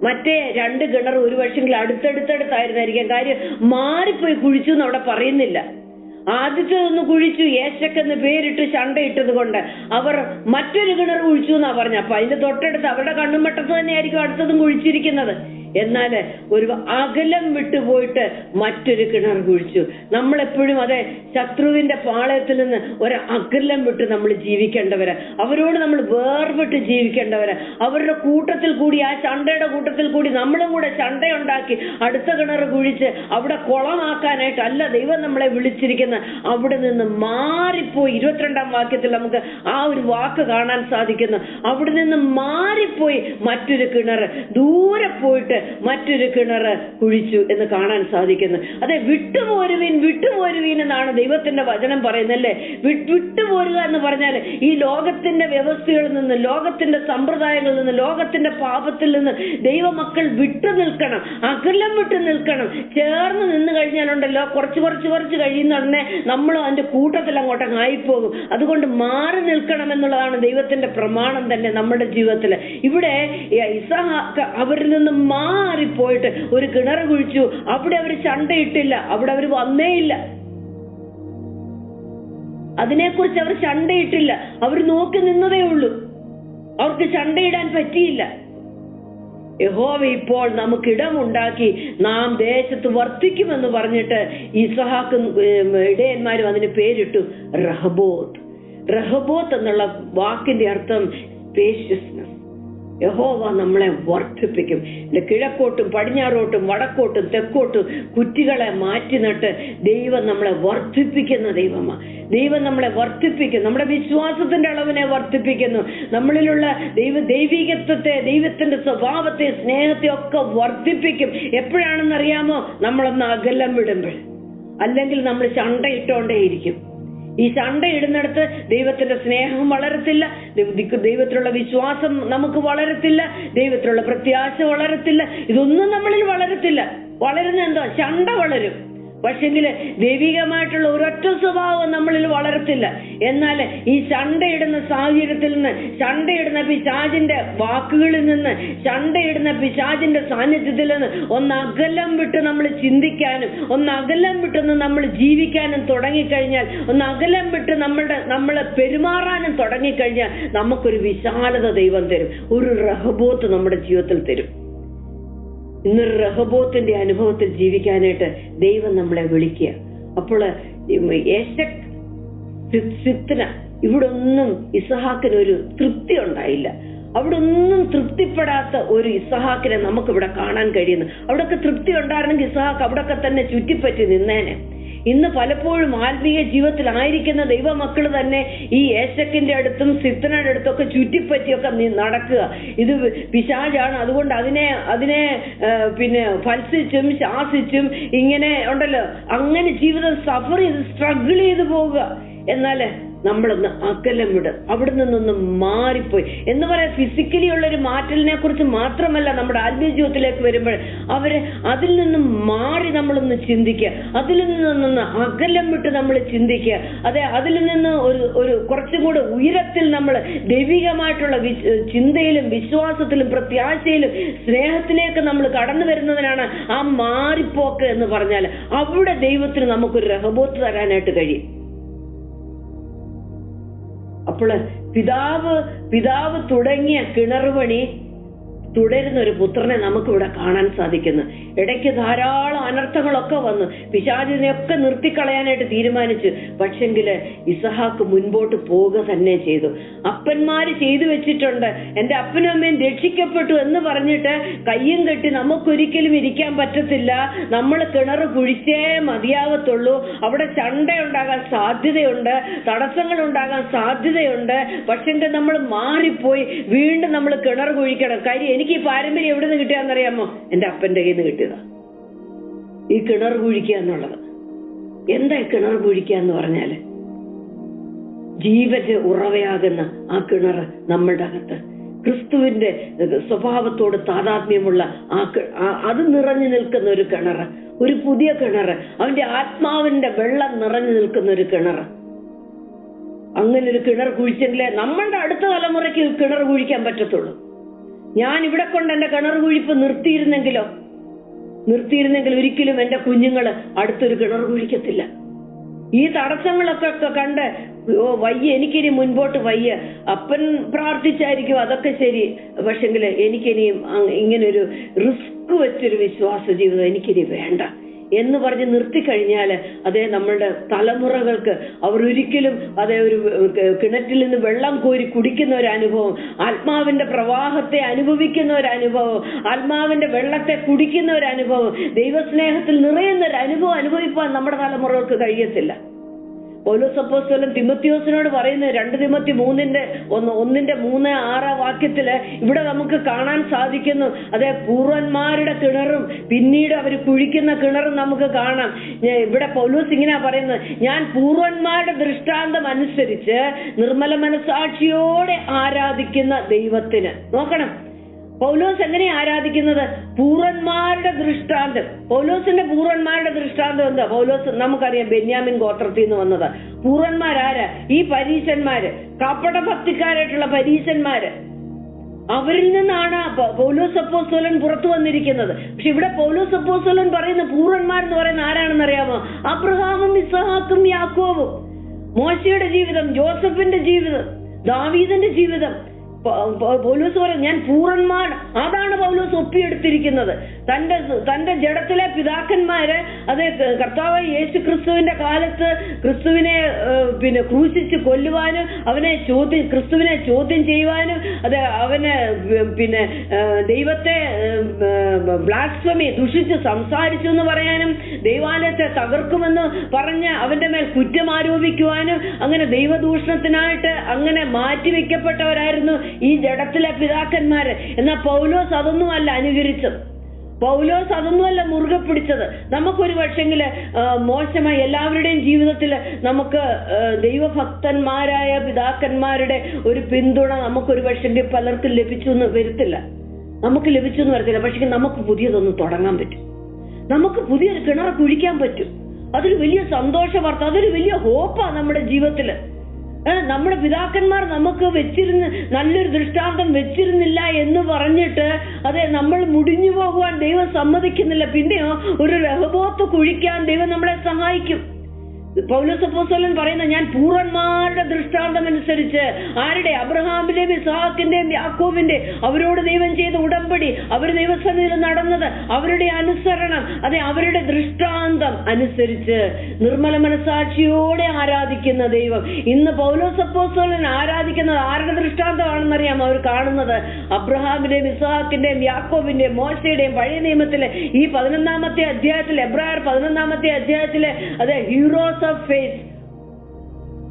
Speaker 1: മറ്റേ 2 കിണർ ഒരു പക്ഷെങ്കിൽ അടുത്തടുത്തായിരുന്നായിരിക്കും. കാര്യം മാറിപ്പോയി കുഴിച്ചു എന്ന് അവിടെ പറയുന്നില്ല. ആദ്യത്തേതൊന്ന് കുഴിച്ചു, ഏശക് എന്ന് പേരിട്ട് ചണ്ടയിട്ടത് കൊണ്ട് അവർ മറ്റൊരു കിണർ കുഴിച്ചു എന്നാ പറഞ്ഞ. അപ്പൊ അതിന്റെ തൊട്ടടുത്ത് അവരുടെ കണ്ണുമട്ടത്ത് തന്നെയായിരിക്കും അടുത്തതും കുഴിച്ചിരിക്കുന്നത്. എന്നാൽ ഒരു അകലം വിട്ടുപോയിട്ട് മറ്റൊരു കിണർ കുഴിച്ചു. നമ്മളെപ്പോഴും അതെ ശത്രുവിന്റെ പാളയത്തിൽ നിന്ന് ഒരു അകലം വിട്ട് നമ്മൾ ജീവിക്കേണ്ടവര്, അവരോട് നമ്മൾ വേർവിട്ട് ജീവിക്കേണ്ടവര്. അവരുടെ കൂട്ടത്തിൽ കൂടി, ആ ചണ്ടയുടെ കൂട്ടത്തിൽ കൂടി നമ്മളും കൂടെ ചണ്ടയുണ്ടാക്കി അടുത്ത കിണർ കുഴിച്ച് അവിടെ കുളമാക്കാനായിട്ട് അല്ല ദൈവം നമ്മളെ വിളിച്ചിരിക്കുന്നത്. അവിടെ നിന്ന് മാറിപ്പോയി 22-ാം വാക്യത്തിൽ നമുക്ക് ആ ഒരു വാക്ക് കാണാൻ സാധിക്കുന്നു. അവിടെ നിന്ന് മാറിപ്പോയി മറ്റൊരു കിണർ, ദൂരെ പോയിട്ട് മറ്റൊരു കിണർ കുഴിച്ചു എന്ന് കാണാൻ സാധിക്കുന്നു. അതെ, വിട്ടുപോരുവീൻ എന്നാണ് ദൈവത്തിന്റെ വചനം പറയുന്നല്ലേ. വിട്ടുപോരുക എന്ന് പറഞ്ഞാൽ ഈ ലോകത്തിന്റെ വ്യവസ്ഥകളിൽ നിന്ന്, ലോകത്തിന്റെ സമ്പ്രദായങ്ങളിൽ നിന്ന്, ലോകത്തിന്റെ പാപത്തിൽ നിന്ന് ദൈവമക്കൾ വിട്ടു നിൽക്കണം, അകലം വിട്ടു നിൽക്കണം. ചേർന്ന് നിന്ന് കഴിഞ്ഞാലുണ്ടല്ലോ കുറച്ച് കഴിയുന്ന ഉടനെ നമ്മളും അതിന്റെ കൂട്ടത്തിൽ അങ്ങോട്ടങ്ങ് ആയിപ്പോകും. അതുകൊണ്ട് മാറി നിൽക്കണം എന്നുള്ളതാണ് ദൈവത്തിന്റെ പ്രമാണം തന്നെ നമ്മുടെ ജീവിതത്തിൽ. ഇവിടെ ഇസഹാക്ക് അവരിൽ നിന്ന് മാറിപ്പോയിട്ട് ഒരു കിണർ കുഴിച്ചു. അവിടെ അവർ ചണ്ടയിട്ടില്ല, അവിടെ അവർ വന്നേയില്ല. അതിനെക്കുറിച്ച് അവർ ചണ്ടയിട്ടില്ല, അവർ നോക്കി നിന്നതേ ഉള്ളൂ. അവർക്ക് ചണ്ടയിടാൻ പറ്റിയില്ല. യഹോവ ഇപ്പോൾ നമുക്കിടമുണ്ടാക്കി നാം ദേശത്ത് വർദ്ധിക്കുമെന്ന് പറഞ്ഞിട്ട് ഇസഹാക്കും ഇടയന്മാരും അതിന് പേരിട്ടു റഹബോത്ത് എന്നുള്ള വാക്കിന്റെ അർത്ഥം സ്പേഷ്യസ്നെസ്. യഹോവ നമ്മളെ വർദ്ധിപ്പിക്കും. കിഴക്കോട്ടും പടിഞ്ഞാറോട്ടും വടക്കോട്ടും തെക്കോട്ടും കുറ്റികളെ മാറ്റി നട്ട് ദൈവം നമ്മളെ വർദ്ധിപ്പിക്കുന്ന ദൈവമാണ്. ദൈവം നമ്മളെ വർദ്ധിപ്പിക്കും, നമ്മുടെ വിശ്വാസത്തിന്റെ അളവിനെ വർദ്ധിപ്പിക്കുന്നു. നമ്മളിലുള്ള ദൈവികത്വത്തെ, ദൈവത്തിന്റെ സ്വഭാവത്തെ, സ്നേഹത്തെ ഒക്കെ വർദ്ധിപ്പിക്കും. എപ്പോഴാണെന്നറിയാമോ? നമ്മളൊന്ന് അകലം വിടുമ്പോൾ. അല്ലെങ്കിൽ നമ്മൾ ചണ്ടയിട്ടോണ്ടേയിരിക്കും. ഈ ചണ്ടയിടുന്നിടത്ത് ദൈവത്തിന്റെ സ്നേഹം വളരത്തില്ല, ദൈവത്തിലുള്ള വിശ്വാസം നമുക്ക് വളരത്തില്ല, ദൈവത്തിലുള്ള പ്രത്യാശ വളരത്തില്ല. ഇതൊന്നും നമ്മളിൽ വളരത്തില്ല. വളരുന്ന എന്തോ? ചണ്ട വളരും. പക്ഷെങ്കില് ദൈവികമായിട്ടുള്ള ഒരൊറ്റ സ്വഭാവം നമ്മളിൽ വളരത്തില്ല. എന്നാൽ ഈ ചണ്ടയിടുന്ന സാഹചര്യത്തിൽ നിന്ന്, ചണ്ടയിടുന്ന പിശാചിന്റെ വാക്കുകളിൽ നിന്ന്, ചണ്ടയിടുന്ന പിശാചിന്റെ സാന്നിധ്യത്തിൽ നിന്ന് ഒന്ന് അകലം വിട്ട് നമ്മൾ ചിന്തിക്കാനും, ഒന്ന് അകലം വിട്ടൊന്ന് നമ്മൾ ജീവിക്കാനും തുടങ്ങിക്കഴിഞ്ഞാൽ, ഒന്ന് അകലം വിട്ട് നമ്മളെ പെരുമാറാനും തുടങ്ങിക്കഴിഞ്ഞാൽ നമുക്കൊരു വിശാലത ദൈവം തരും. ഒരു റഹബോത്ത് നമ്മുടെ ജീവിതത്തിൽ തരും. ഇന്നൊരു റഹബോത്തിന്റെ അനുഭവത്തിൽ ജീവിക്കാനായിട്ട് ദൈവം നമ്മളെ വിളിക്കുക. അപ്പോൾ ഇവിടെ ഒന്നും ഇസഹാക്കിനൊരു തൃപ്തി ഉണ്ടായില്ല. അവിടെ ഒന്നും തൃപ്തിപ്പെടാത്ത ഒരു ഇസഹാക്കിനെ നമുക്കിവിടെ കാണാൻ കഴിയുന്നു. അവിടെയൊക്കെ തൃപ്തി ഉണ്ടായിരുന്നെങ്കിൽ ഇസഹാക്ക് അവിടെയൊക്കെ തന്നെ ചുറ്റിപ്പറ്റി നിന്നേനെ. ഇന്ന് പലപ്പോഴും ആത്മീയ ജീവിതത്തിലായിരിക്കുന്ന ദൈവമക്കൾ തന്നെ ഈ ഏശക്കിന്റെ അടുത്തും സിത്തനയുടെ അടുത്തൊക്കെ ചുറ്റിപ്പറ്റിയൊക്കെ നടക്കുക. ഇത് പിശാചാണ്, അതുകൊണ്ട് അതിനെ പിന്നെ ഫൽസിച്ചും ശാസിച്ചും ഇങ്ങനെ ഉണ്ടല്ലോ, അങ്ങനെ ജീവിതം സഫർ ചെയ്ത് സ്ട്രഗിൾ ചെയ്ത് പോവുക. എന്നാൽ നമ്മളൊന്ന് അകലം വിടും, അവിടെ നിന്നൊന്ന് മാറിപ്പോയി എന്ന് പറയാം. ഫിസിക്കലി ഉള്ളൊരു മാറ്റലിനെ കുറിച്ച് മാത്രമല്ല, നമ്മുടെ ആത്മീയ ജീവിതത്തിലേക്ക് വരുമ്പോൾ അതിൽ നിന്നും മാറി നമ്മളൊന്ന് ചിന്തിക്കുക, അതിൽ നിന്നൊന്ന് അകലം വിട്ട് നമ്മൾ ചിന്തിക്കുക. അതെ, അതിൽ നിന്ന് ഒരു കുറച്ചും കൂടെ ഉയരത്തിൽ നമ്മൾ ദൈവികമായിട്ടുള്ള ചിന്തയിലും വിശ്വാസത്തിലും പ്രത്യാശയിലും സ്നേഹത്തിലേക്ക് നമ്മൾ കടന്നു വരുന്നതിനാണ് ആ മാറിപ്പോക്ക് എന്ന് പറഞ്ഞാൽ. അവിടെ ദൈവത്തിന് നമുക്കൊരു റഹബോത്ത് തരാനായിട്ട് കഴിയും. അപ്പോൾ പിതാവ് തുടങ്ങിയ കിണറുപണി തുടരുന്ന ഒരു പുത്രനെ നമുക്കിവിടെ കാണാൻ സാധിക്കുന്നു. ഇടയ്ക്ക് ധാരാളം അനർത്ഥങ്ങളൊക്കെ വന്നു, പിശാചിനെയൊക്കെ നിർത്തിക്കളയാനായിട്ട് തീരുമാനിച്ചു. പക്ഷെങ്കില് ഇസഹാക്ക് മുൻപോട്ട് പോവുക തന്നെ ചെയ്തു. അപ്പന്മാര് ചെയ്തു വെച്ചിട്ടുണ്ട്, എന്റെ അപ്പനും അമ്മയും രക്ഷിക്കപ്പെട്ടു എന്ന് പറഞ്ഞിട്ട് കയ്യും കെട്ടി നമുക്കൊരിക്കലും ഇരിക്കാൻ പറ്റത്തില്ല. നമ്മൾ കിണർ കുഴിച്ചേ മതിയാവത്തുള്ളൂ. അവിടെ ചണ്ടയുണ്ടാകാൻ സാധ്യതയുണ്ട്, തടസ്സങ്ങൾ ഉണ്ടാകാൻ സാധ്യതയുണ്ട്. പക്ഷെങ്കിൽ നമ്മൾ മാറിപ്പോയി വീണ്ടും നമ്മൾ കിണർ കുഴിക്കണം. കാര്യം എനിക്ക് ഈ പാരമ്പര്യം എവിടെ നിന്ന് കിട്ടിയാന്നറിയാമോ? എന്റെ അപ്പന്റെ കയ്യിൽ നിന്ന് കിട്ടിയതാ ഈ കിണർ കുഴിക്കുക എന്നുള്ളത്. എന്താ കിണർ കുഴിക്കുക എന്ന് പറഞ്ഞാല്, ജീവന്റെ ഉറവയാകുന്ന ആ കിണർ നമ്മളുടെ അകത്ത് ക്രിസ്തുവിന്റെ സ്വഭാവത്തോട് താതാത്മ്യമുള്ള അത് നിറഞ്ഞു നിൽക്കുന്ന ഒരു കിണർ, ഒരു പുതിയ കിണർ, അവന്റെ ആത്മാവിന്റെ വെള്ളം നിറഞ്ഞു നിൽക്കുന്ന ഒരു കിണർ. അങ്ങനെ ഒരു കിണർ കുഴിച്ചെങ്കിലേ നമ്മളുടെ അടുത്ത തലമുറയ്ക്ക് കിണർ കുഴിക്കാൻ പറ്റത്തുള്ളൂ. ഞാൻ ഇവിടെ കൊണ്ട് എന്റെ കിണർ കുഴിപ്പ് നിർത്തിയിരുന്നെങ്കിൽ ഒരിക്കലും എന്റെ കുഞ്ഞുങ്ങള് അടുത്തൊരു കിണർ കുഴിക്കത്തില്ല. ഈ തടസ്സങ്ങളൊക്കെ കണ്ട് വയ്യ, എനിക്കിനി മുൻപോട്ട് വയ്യ. അപ്പൻ പ്രാർത്ഥിച്ചായിരിക്കും, അതൊക്കെ ശരി. പക്ഷെങ്കില് എനിക്കിനിയും ഇങ്ങനൊരു റിസ്ക് വെച്ചൊരു വിശ്വാസ ജീവിതം എനിക്കിനി വേണ്ട എന്ന് പറഞ്ഞ് നിർത്തിക്കഴിഞ്ഞാൽ അതേ നമ്മളുടെ തലമുറകൾക്ക് അവർ ഒരിക്കലും അതേ ഒരു കിണറ്റിൽ നിന്ന് വെള്ളം കോരി കുടിക്കുന്ന ഒരു അനുഭവം, ആത്മാവിന്റെ പ്രവാഹത്തെ അനുഭവിക്കുന്ന ഒരു അനുഭവം, ആത്മാവിന്റെ വെള്ളത്തെ കുടിക്കുന്ന ഒരു അനുഭവം, ദൈവസ്നേഹത്തിൽ നിറയുന്ന ഒരു അനുഭവം അനുഭവിപ്പാൻ നമ്മുടെ തലമുറകൾക്ക് കഴിയത്തില്ല. പൗലോസ് അപ്പോസ്തലൻ തിമോത്തിയോസിനോട് പറയുന്നത് 2 തിമോത്തി 3:3-6 വാക്യത്തില് ഇവിടെ നമുക്ക് കാണാൻ സാധിക്കുന്നു. അതെ, പൂർവന്മാരുടെ കിണറും പിന്നീട് അവർ കുഴിക്കുന്ന കിണറും നമുക്ക് കാണാം. ഇവിടെ പൗലോസ് ഇങ്ങനെയാ പറയുന്നത്, ഞാൻ പൂർവന്മാരുടെ ദൃഷ്ടാന്തം അനുസരിച്ച് നിർമ്മല മനസാക്ഷിയോടെ ആരാധിക്കുന്ന ദൈവത്തിന്. നോക്കണം, പൗലോസ് എങ്ങനെയാ ആരാധിക്കുന്നത്? പൂർവന്മാരുടെ ദൃഷ്ടാന്തം. പൗലോസിന്റെ പൂർവന്മാരുടെ ദൃഷ്ടാന്തം എന്താ? പൗലോസ് നമുക്കറിയാം ബെന്യാമിൻ ഗോത്രത്തിൽ നിന്ന് വന്നത്. പൂർവന്മാരാരാ? ഈ പരീശന്മാര്, കപടഭക്തിക്കാരായിട്ടുള്ള പരീശന്മാര്. അവരിൽ നിന്നാണ് പൗലോസ് അപ്പോസ്തലൻ പുറത്തു വന്നിരിക്കുന്നത്. പക്ഷെ ഇവിടെ പൗലോസ് അപ്പോസ്തലൻ പറയുന്ന പൂർവന്മാരെന്ന് പറയുന്ന ആരാണെന്ന് അറിയാമോ? അബ്രഹാമും ഇസ്ഹാക്കും യാക്കോബും. മോശയുടെ ജീവിതം, ജോസഫിന്റെ ജീവിതം, ദാവീദിന്റെ ജീവിതം. പൗലോസ് പറയും ഞാൻ പൂർവന്മാർ. അതാണ് പൗലോസ് ഒപ്പിയെടുത്തിരിക്കുന്നത്. തന്റെ ജഡത്തിലെ പിതാക്കന്മാര്, അത് കർത്താവ് യേശു ക്രിസ്തുവിന്റെ കാലത്ത് ക്രിസ്തുവിനെ ക്രൂശിച്ച് കൊല്ലുവാനും ക്രിസ്തുവിനെ ചോദ്യം ചെയ്യുവാനും, അത് അവന് ദൈവത്തെ ബ്ലാസ്ഫമി ദുഷിച്ച് സംസാരിച്ചു എന്ന് പറയാനും, ദൈവാലയത്തെ തകർക്കുമെന്ന് പറഞ്ഞ് അവന്റെ മേൽ കുറ്റം ആരോപിക്കുവാനും, അങ്ങനെ ദൈവദൂഷണത്തിനായിട്ട് അങ്ങനെ മാറ്റിവെക്കപ്പെട്ടവരായിരുന്നു ഈ ജഡത്തിലെ പിതാക്കന്മാര്. എന്നാൽ പൗലോസ് അതൊന്നുമല്ല അനുകരിച്ചത്, പൗലോസ് അതൊന്നുമല്ല മുറുകെ പിടിച്ചത്. നമുക്കൊരു പക്ഷെങ്കില് മോശമായി എല്ലാവരുടെയും ജീവിതത്തിൽ നമുക്ക് ദൈവഭക്തന്മാരായ പിതാക്കന്മാരുടെ ഒരു പിന്തുണ നമുക്കൊരു പക്ഷെങ്കിൽ പലർക്കും ലഭിച്ചു എന്ന് വരത്തില്ല, നമുക്ക് ലഭിച്ചു എന്ന് വരത്തില്ല. പക്ഷെ നമുക്ക് പുതിയതൊന്നും തുടങ്ങാൻ പറ്റും, നമുക്ക് പുതിയൊരു കിണർ കുഴിക്കാൻ പറ്റും. അതൊരു വലിയ സന്തോഷ വാർത്ത, അതൊരു വലിയ ഹോപ്പാ നമ്മുടെ ജീവിതത്തില്. നമ്മുടെ പിതാക്കന്മാർ നമുക്ക് വെച്ചിരുന്ന് നല്ലൊരു ദൃഷ്ടാന്തം വെച്ചിരുന്നില്ല എന്ന് പറഞ്ഞിട്ട് അതെ നമ്മൾ മുടിഞ്ഞു പോകുവാൻ ദൈവം സമ്മതിക്കുന്നില്ല. പിന്നെയോ ഒരു രഹബോത്ത് കുഴിക്കാൻ ദൈവം നമ്മളെ സഹായിക്കും. പൗലോസ് അപ്പോസ്തലൻ പറയുന്ന, ഞാൻ പൂർവന്മാരുടെ ദൃഷ്ടാന്തം അനുസരിച്ച്, ആരുടെ? അബ്രഹാമിന്റെയും ഇസ്ഹാക്കിന്റെയും യാക്കോബിന്റെ, അവരോട് ദൈവം ചെയ്ത ഉടമ്പടി, അവർ ദൈവസന്നിധിയിൽ നടന്നത്, അവരുടെ അനുസരണം, അതെ അവരുടെ ദൃഷ്ടാന്തം അനുസരിച്ച് നിർമ്മല മനസാക്ഷിയോടെ ആരാധിക്കുന്ന ദൈവം. ഇന്ന് പൗലോസ് അപ്പോസ്തലൻ ആരാധിക്കുന്നത് ആരുടെ ദൃഷ്ടാന്തമാണെന്നറിയാം? അവർ കാണുന്നത് അബ്രഹാമിന്റെയും ഇസ്ഹാക്കിന്റെയും യാക്കോബിന്റെയും മോശയുടെയും പഴയ നിയമത്തിലെ ഈ 11-ാമത്തെ അധ്യായത്തിൽ, എബ്രായർ 11-ാമത്തെ അധ്യായത്തിലെ അതെ ഹീറോസ് ഓഫ് ഫെയ്ത്ത്,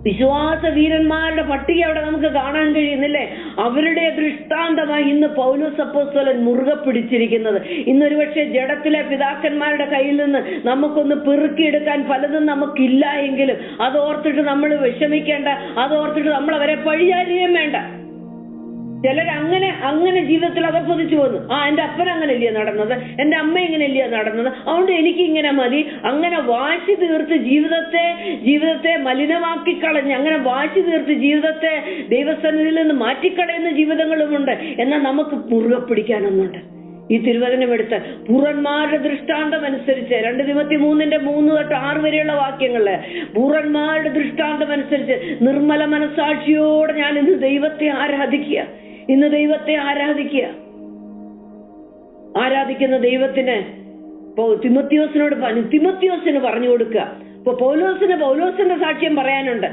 Speaker 1: വിശ്വാസ വീരന്മാരുടെ പട്ടിക അവിടെ നമുക്ക് കാണാൻ കഴിയുന്നില്ലേ? അവരുടെ ദൃഷ്ടാന്തമായി ഇന്ന് പൗലോസ് അപ്പോസ്തലൻ മുറുകെ പിടിച്ചിരിക്കുന്നത്. ഇന്നൊരു പക്ഷേ ജഡത്തിലെ പിതാക്കന്മാരുടെ കയ്യിൽ നിന്ന് നമുക്കൊന്ന് പെറുക്കിയെടുക്കാൻ പലതും നമുക്കില്ല എങ്കിലും അതോർത്തിട്ട് നമ്മൾ വിഷമിക്കേണ്ട, അതോർത്തിട്ട് നമ്മൾ അവരെ പഴിചാരുകയും വേണ്ട. ചിലർ അങ്ങനെ ജീവിതത്തിൽ അകപ്പൊതിച്ചു പോകുന്നു. എന്റെ അപ്പൻ അങ്ങനെയല്ലേ നടന്നത്, എന്റെ അമ്മ ഇങ്ങനെയല്ലേ നടന്നത്, അതുകൊണ്ട് എനിക്ക് ഇങ്ങനെ മതി. അങ്ങനെ വാശി തീർത്ത് ജീവിതത്തെ മലിനമാക്കി കളഞ്ഞ്, അങ്ങനെ വാശി തീർത്ത് ജീവിതത്തെ ദൈവസന്നിധിയിൽ നിന്ന് മാറ്റിക്കളയുന്ന ജീവിതങ്ങളുമുണ്ട്. എന്നാൽ നമുക്ക് മുറുകെ പിടിക്കാനൊന്നുണ്ട്. ഈ തിരുവചനം എടുത്ത് പൂർവന്മാരുടെ ദൃഷ്ടാന്തം അനുസരിച്ച് 2 തിമോത്തി 3:3-6 വരെയുള്ള വാക്യങ്ങളില്, പൂർവന്മാരുടെ ദൃഷ്ടാന്തം അനുസരിച്ച് നിർമ്മല മനസാക്ഷിയോടെ ഞാൻ ഇന്ന് ദൈവത്തെ ആരാധിക്കുക. ആരാധിക്കുന്ന ദൈവത്തിന് തിമോത്തിയോസിന് പറഞ്ഞു കൊടുക്കുക. ഇപ്പൊ പൗലോസിന്റെ സാക്ഷ്യം പറയാനുണ്ട്.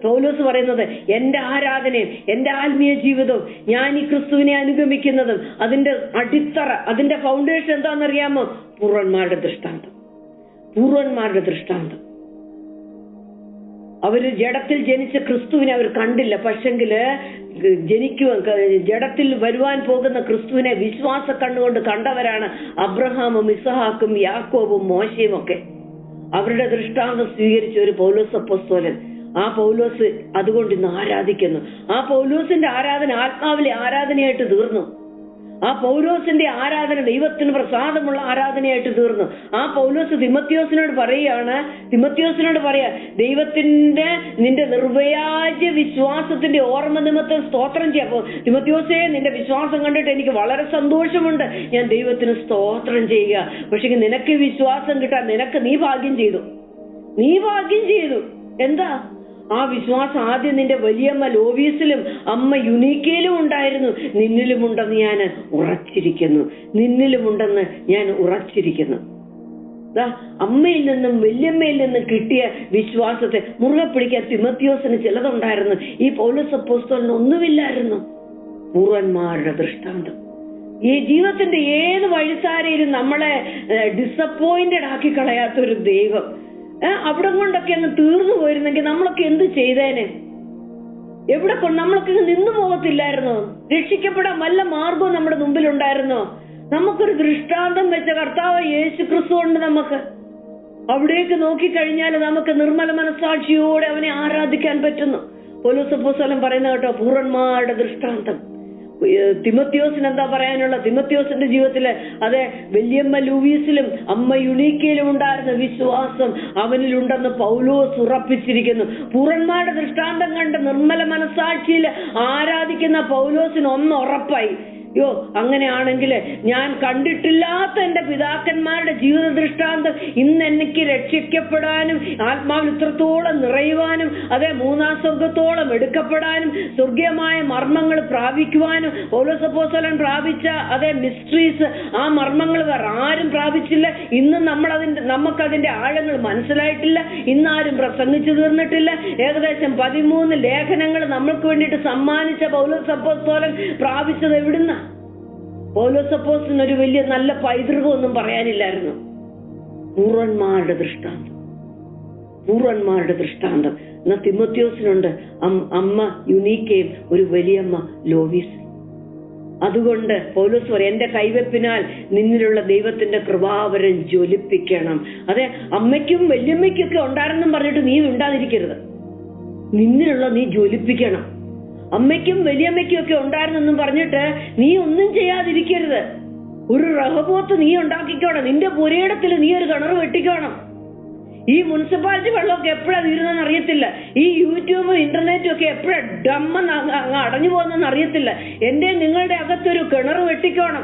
Speaker 1: പൗലോസ് പറയുന്നത്, എന്റെ ആരാധനയും എന്റെ ആത്മീയ ജീവിതവും ഞാൻ ഈ ക്രിസ്തുവിനെ അനുഗമിക്കുന്നതും അതിന്റെ അടിത്തറ, അതിന്റെ ഫൗണ്ടേഷൻ എന്താണെന്നറിയാമോ? പൂർവന്മാരുടെ ദൃഷ്ടാന്തം. അവര് ജഡത്തിൽ ജനിച്ച ക്രിസ്തുവിനെ അവർ കണ്ടില്ല. പക്ഷെങ്കില് ജഡത്തിൽ വരുവാൻ പോകുന്ന ക്രിസ്തുവിനെ വിശ്വാസ കണ്ണുകൊണ്ട് കണ്ടവരാണ് അബ്രഹാമും ഇസ്ഹാക്കും യാക്കോബും മോശയും ഒക്കെ. അവരുടെ ദൃഷ്ടാന്തം സ്വീകരിച്ച ഒരു പൗലോസ് അപ്പോസ്തലൻ, ആ പൗലോസ് അതുകൊണ്ട് ഇന്ന് ആരാധിക്കുന്നു. ആ പൗലോസിന്റെ ആരാധന ആത്മാവിലെ ആരാധനയായിട്ട് തീർന്നു. ആ പൗലോസിന്റെ ആരാധന ദൈവത്തിന് പ്രസാദമുള്ള ആരാധനയായിട്ട് തീർന്നു. ആ പൗലോസ് തിമോത്തിയോസിനോട് പറയാ, ദൈവത്തിന്റെ നിന്റെ നിർവ്യാജ വിശ്വാസത്തിന്റെ ഓർമ്മ നിമിത്തം സ്തോത്രം ചെയ്യാം. അപ്പോ തിമോത്തിയോസേ, നിന്റെ വിശ്വാസം കണ്ടിട്ട് എനിക്ക് വളരെ സന്തോഷമുണ്ട്, ഞാൻ ദൈവത്തിന് സ്തോത്രം ചെയ്യുക. പക്ഷെ നിനക്ക് വിശ്വാസം കിട്ടാൻ നീ ഭാഗ്യം ചെയ്തു. എന്താ ആ വിശ്വാസം? ആദ്യം നിന്റെ വലിയമ്മ ലോവീസിലും അമ്മ യുനീക്കയിലും ഉണ്ടായിരുന്നു. നിന്നിലുമുണ്ടെന്ന് ഞാൻ ഉറച്ചിരിക്കുന്നു. അമ്മയിൽ നിന്നും വല്യമ്മയിൽ നിന്നും കിട്ടിയ വിശ്വാസത്തെ മുറുകെ പിടിക്കാൻ തിമോത്തിയോസിന് ചിലതുണ്ടായിരുന്നു. ഈ പൗലോസ് അപ്പോസ്തലന് ഒന്നുമില്ലായിരുന്നു. പൂർവന്മാരുടെ ദൃഷ്ടാന്തം. ഈ ജീവിതത്തിന്റെ ഏത് വഴിത്താരയിലും നമ്മളെ ഡിസപ്പോയിന്റഡ് ആക്കി കളയാത്തൊരു ദൈവം, അവിടെ കൊണ്ടൊക്കെ അങ്ങ് തീർന്നു പോയിരുന്നെങ്കിൽ നമ്മളൊക്കെ എന്ത് ചെയ്തേനെ? എവിടെ നമ്മളൊക്കെ നിന്നു പോകത്തില്ലായിരുന്നോ? രക്ഷിക്കപ്പെടാൻ വല്ല മാർഗവും നമ്മുടെ മുമ്പിലുണ്ടായിരുന്നോ? നമുക്കൊരു ദൃഷ്ടാന്തം വെച്ച കർത്താവ് യേശു ക്രിസ്തു ഉണ്ട്. നമുക്ക് അവിടേക്ക് നോക്കിക്കഴിഞ്ഞാൽ നമുക്ക് നിർമ്മല മനസാക്ഷിയോടെ അവനെ ആരാധിക്കാൻ പറ്റുന്നു. പൗലോസ് അപ്പോസ്തലൻ പറയുന്ന കേട്ടോ, പൂർവന്മാരുടെ ദൃഷ്ടാന്തം. തിമോത്തിയോസിന് എന്താ പറയാനുള്ള? തിമോത്തിയോസിന്റെ ജീവിതത്തില് അതെ വല്യമ്മ ലൂവീസിലും അമ്മ യുനീക്കയിലും ഉണ്ടായിരുന്ന വിശ്വാസം അവനിലുണ്ടെന്ന് പൗലോസ് ഉറപ്പിച്ചിരിക്കുന്നു. പൂർവന്മാരുടെ ദൃഷ്ടാന്തം കണ്ട് നിർമ്മല മനസാക്ഷിയിൽ ആരാധിക്കുന്ന പൗലോസിന് ഒന്ന് ഉറപ്പായി, അങ്ങനെയാണെങ്കിൽ ഞാൻ കണ്ടിട്ടില്ലാത്ത എന്റെ പിതാക്കന്മാരുടെ ജീവിത ദൃഷ്ടാന്തം ഇന്ന് എനിക്ക് രക്ഷിക്കപ്പെടാനും ആത്മാവിൽ ഇത്രത്തോളം നിറയുവാനും അതെ 3-ാം സ്വർഗത്തോളം എടുക്കപ്പെടാനും സ്വർഗീയമായ മർമ്മങ്ങൾ പ്രാപിക്കുവാനും പൗലോസ് അപ്പോസ്തലൻ പ്രാപിച്ച അതേ മിസ്റ്ററീസ്, ആ മർമ്മങ്ങൾ വേറെ ആരും പ്രാപിച്ചില്ല. ഇന്ന് നമുക്കതിന്റെ ആഴങ്ങൾ മനസ്സിലായിട്ടില്ല. ഇന്നാരും പ്രസംഗിച്ചു തീർന്നിട്ടില്ല. ഏകദേശം 13 ലേഖനങ്ങൾ നമ്മൾക്ക് വേണ്ടിയിട്ട് സമ്മാനിച്ച പൗലോസ് അപ്പോസ്തലൻ പ്രാപിച്ചത് എവിടുന്ന? പൗലോസ് അപ്പോസ്തലന് ഒരു വലിയ നല്ല പൈതൃകമൊന്നും പറയാനില്ലായിരുന്നു. പൂർവന്മാരുടെ ദൃഷ്ടാന്തം. എന്നാ തിമോത്തിയോസിനുണ്ട് അമ്മ യുനീക്കയും ഒരു വലിയമ്മ ലോവീസ്. അതുകൊണ്ട് പൗലോസ് പറയും, എന്റെ കൈവെപ്പിനാൽ നിന്നിലുള്ള ദൈവത്തിന്റെ കൃപാവരം ജ്വലിപ്പിക്കണം. അതെ, അമ്മയ്ക്കും വല്യമ്മയ്ക്കൊക്കെ ഉണ്ടായിരുന്നെന്നും പറഞ്ഞിട്ട് നീ ഉണ്ടാതിരിക്കരുത്. നിന്നിലുള്ള നീ ജ്വലിപ്പിക്കണം. അമ്മയ്ക്കും വലിയമ്മയ്ക്കും ഒക്കെ ഉണ്ടായിരുന്നെന്നും പറഞ്ഞിട്ട് നീ ഒന്നും ചെയ്യാതിരിക്കരുത്. ഒരു റഹബോത്ത് നീ ഉണ്ടാക്കിക്കോണം. നിന്റെ പുരയിടത്തിൽ നീ ഒരു കിണർ വെട്ടിക്കോണം. ഈ മുനിസിപ്പാലിറ്റി വെള്ളമൊക്കെ എപ്പോഴാണ് തീരുന്നതെന്ന് അറിയത്തില്ല. ഈ യൂട്യൂബും ഇന്റർനെറ്റും ഒക്കെ എപ്പോഴാണ് ഡമ്മെന്ന് അടഞ്ഞു പോകുന്നതെന്ന് അറിയത്തില്ല. എന്റെ നിങ്ങളുടെ അകത്തൊരു കിണർ വെട്ടിക്കോണം.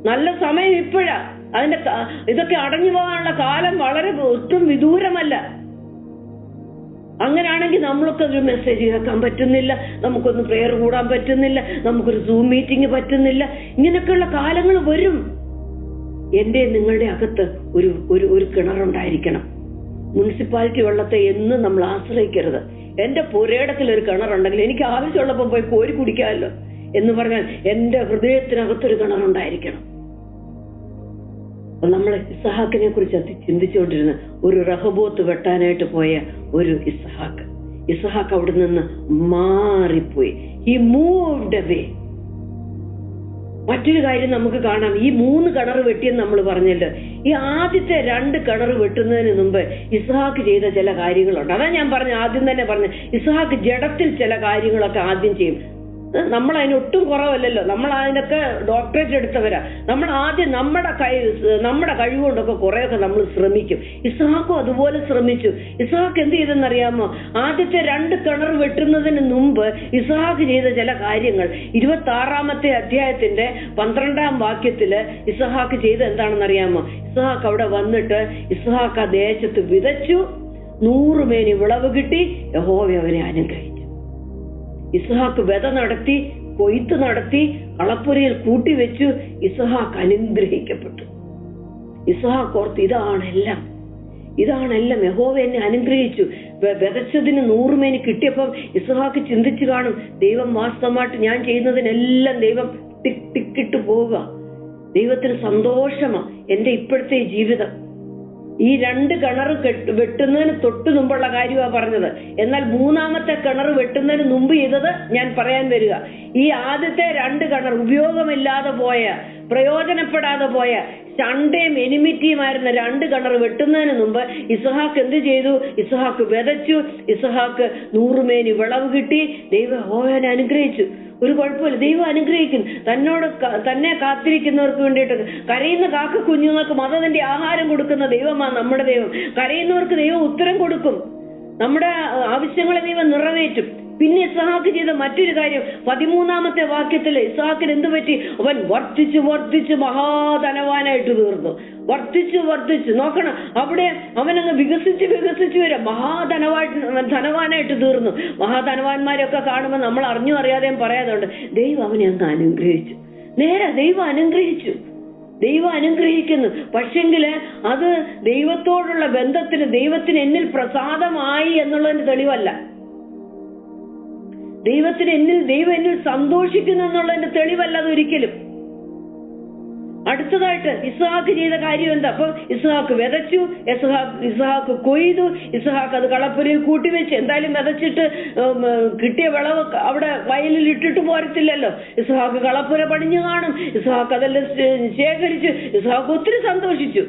Speaker 1: നല്ല സമയം ഇപ്പോഴാ. അതിന്റെ ഇതൊക്കെ അടഞ്ഞു പോകാനുള്ള കാലം വളരെ ഒട്ടും വിദൂരമല്ല. അങ്ങനെയാണെങ്കിൽ നമ്മൾക്ക് ഒരു മെസ്സേജ് കേൾക്കാൻ പറ്റുന്നില്ല, നമുക്കൊന്ന് പ്രെയർ കൂടാൻ പറ്റുന്നില്ല, നമുക്കൊരു സൂം മീറ്റിംഗ് പറ്റുന്നില്ല. ഇങ്ങനെയൊക്കെയുള്ള കാലങ്ങൾ വരും. എന്റെ നിങ്ങളുടെ അകത്ത് ഒരു കിണറുണ്ടായിരിക്കണം. മുനിസിപ്പാലിറ്റി വെള്ളത്തെ എന്നും നമ്മൾ ആശ്രയിക്കരുത്. എന്റെ പുരയിടത്തിൽ ഒരു കിണറുണ്ടെങ്കിൽ എനിക്ക് ആവശ്യമുള്ളപ്പോൾ പോയി കോരി കുടിക്കാമല്ലോ എന്ന് പറഞ്ഞാൽ എന്റെ ഹൃദയത്തിനകത്തൊരു കിണറുണ്ടായിരിക്കണം. നമ്മൾ ഇസ്ഹാക്കിനെ കുറിച്ച് ചിന്തിച്ചുകൊണ്ടിരുന്ന ഒരു റഹബോത്ത് വെട്ടാനായിട്ട് പോയ ഒരു ഇസ്ഹാക്ക് അവിടെ നിന്ന് മാറിപ്പോയി. He moved away. മറ്റൊരു കാര്യം നമുക്ക് കാണാം. ഈ 3 കിണർ വെട്ടിയെന്ന് നമ്മൾ പറഞ്ഞല്ലോ. ഈ ആദ്യത്തെ 2 കിണർ വെട്ടുന്നതിന് മുമ്പ് ഇസ്ഹാക്ക് ചെയ്ത ചില കാര്യങ്ങളുണ്ട്. അതാ ഞാൻ ആദ്യം തന്നെ പറഞ്ഞു, ഇസ്ഹാക്ക് ജഡത്തിൽ ചില കാര്യങ്ങളൊക്കെ ആദ്യം ചെയ്യും. നമ്മൾ അതിനൊട്ടും കുറവല്ലല്ലോ. നമ്മൾ അതിനൊക്കെ ഡോക്ടറേറ്റ് എടുത്തവരാ. നമ്മൾ ആദ്യം നമ്മുടെ കഴിവുകൊണ്ടൊക്കെ കുറെയൊക്കെ നമ്മൾ ശ്രമിക്കും. ഇസ്ഹാക്കും അതുപോലെ ശ്രമിച്ചു. ഇസ്ഹാക്ക് എന്ത് ചെയ്തെന്നറിയാമോ? ആദ്യത്തെ 2 കിണർ വെട്ടുന്നതിന് മുമ്പ് ഇസ്ഹാക്ക് ചെയ്ത ചില കാര്യങ്ങൾ 26-ാമത്തെ അധ്യായത്തിന്റെ 12-ാം വാക്യത്തില് ഇസ്ഹാക്ക് ചെയ്ത് എന്താണെന്നറിയാമോ? ഇസ്ഹാക്ക് അവിടെ വന്നിട്ട് ഇസ്ഹാക്ക് ആ ദേശത്ത് വിതച്ചു, 100 മേനി വിളവ് കിട്ടി, യഹോവ അവനെ അനുഗ്രഹിച്ചു. ഇസ്ഹാക്ക് വിത നടത്തി, കൊയ്ത്ത് നടത്തി, കളപ്പുരയിൽ കൂട്ടിവെച്ചു. ഇസ്ഹാക്ക് അനുഗ്രഹിക്കപ്പെട്ടു. ഇസ്ഹാക്ക് ഓർത്ത് ഇതാണെല്ലാം യഹോവ എന്നെ അനുഗ്രഹിച്ചു. വിതച്ചതിന് 100 മേനി കിട്ടിയപ്പം ഇസ്ഹാക്ക് ചിന്തിച്ചു കാണും, ദൈവം വാസ്തവമായിട്ട് ഞാൻ ചെയ്യുന്നതിനെല്ലാം ദൈവം ടിക്കിട്ട് പോവുക. ദൈവത്തിന് സന്തോഷമാ എന്റെ ഇപ്പോഴത്തെ ജീവിതം. ഈ 2 കിണർ വെട്ടുന്നതിന് തൊട്ട് മുമ്പുള്ള കാര്യമാണ് പറഞ്ഞത്. എന്നാൽ 3-ാമത്തെ കിണർ വെട്ടുന്നതിന് മുമ്പ് ചെയ്തത് ഞാൻ പറയാൻ വരിക. ഈ ആദ്യത്തെ 2 കിണർ ഉപയോഗമില്ലാതെ പോയ, പ്രയോജനപ്പെടാതെ പോയ, ചണ്ടയും എനിമിറ്റിയുമായിരുന്ന 2 കിണർ വെട്ടുന്നതിന് മുമ്പ് ഇസ്ഹാക്ക് എന്ത് ചെയ്തു? ഇസ്ഹാക്ക് വിതച്ചു, ഇസ്ഹാക്ക് 100 മേനി വിളവ് കിട്ടി, ദൈവം യഹോവനെ അനുഗ്രഹിച്ചു. ഒരു കുഴപ്പമില്ല, ദൈവം അനുഗ്രഹിക്കും. തന്നെ കാത്തിരിക്കുന്നവർക്ക് വേണ്ടിയിട്ട്. കരയുന്ന കാക്ക കുഞ്ഞുങ്ങൾക്ക് മതത്തിന്റെ ആഹാരം കൊടുക്കുന്ന ദൈവമാണ് നമ്മുടെ ദൈവം. കരയുന്നവർക്ക് ദൈവം ഉത്തരം കൊടുക്കും. നമ്മുടെ ആവശ്യങ്ങളെ ദൈവം നിറവേറ്റും. പിന്നെ ഇസ്ഹാക്ക് ചെയ്ത മറ്റൊരു കാര്യം 13-ാമത്തെ വാക്യത്തില് ഇസ്ഹാക്കിന് എന്ത് പറ്റി? അവൻ വർദ്ധിച്ച് മഹാധനവാനായിട്ട് തീർന്നു. വർദ്ധിച്ചു നോക്കണം. അവിടെ അവനങ്ങ് വികസിച്ച് വരാം. ധനവാനായിട്ട് തീർന്നു. മഹാധനവാന്മാരൊക്കെ കാണുമ്പോൾ നമ്മൾ അറിഞ്ഞു അറിയാതെയും പറയാതുണ്ട്, ദൈവം അവനെ അങ്ങ് അനുഗ്രഹിച്ചു. നേരെ ദൈവം അനുഗ്രഹിക്കുന്നു. പക്ഷെങ്കില് അത് ദൈവത്തോടുള്ള ബന്ധത്തിന്, ദൈവത്തിന് എന്നിൽ പ്രസാദമായി എന്നുള്ളതിന്റെ തെളിവല്ല. ദൈവം എന്നിൽ സന്തോഷിക്കുന്നു എന്നുള്ളതിന്റെ തെളിവല്ല അതൊരിക്കലും. അടുത്തതായിട്ട് ഇസ്ഹാക്ക് ചെയ്ത കാര്യം എന്താ? അപ്പൊ ഇസ്ഹാക്ക് വിതച്ചു, ഇസ്ഹാക്ക് കൊയ്തു, ഇസ്ഹാക്ക് അത് കളപ്പുരയിൽ കൂട്ടിവെച്ച്. എന്തായാലും വിതച്ചിട്ട് കിട്ടിയ വിളവ് അവിടെ വയലിൽ ഇട്ടിട്ട് പോരത്തില്ലല്ലോ. ഇസ്ഹാക്ക് കളപ്പുര പണിഞ്ഞു കാണും. ഇസ്ഹാക്ക് അതെല്ലാം ശേഖരിച്ച് ഇസ്ഹാക്ക് ഒത്തിരി സന്തോഷിച്ചു.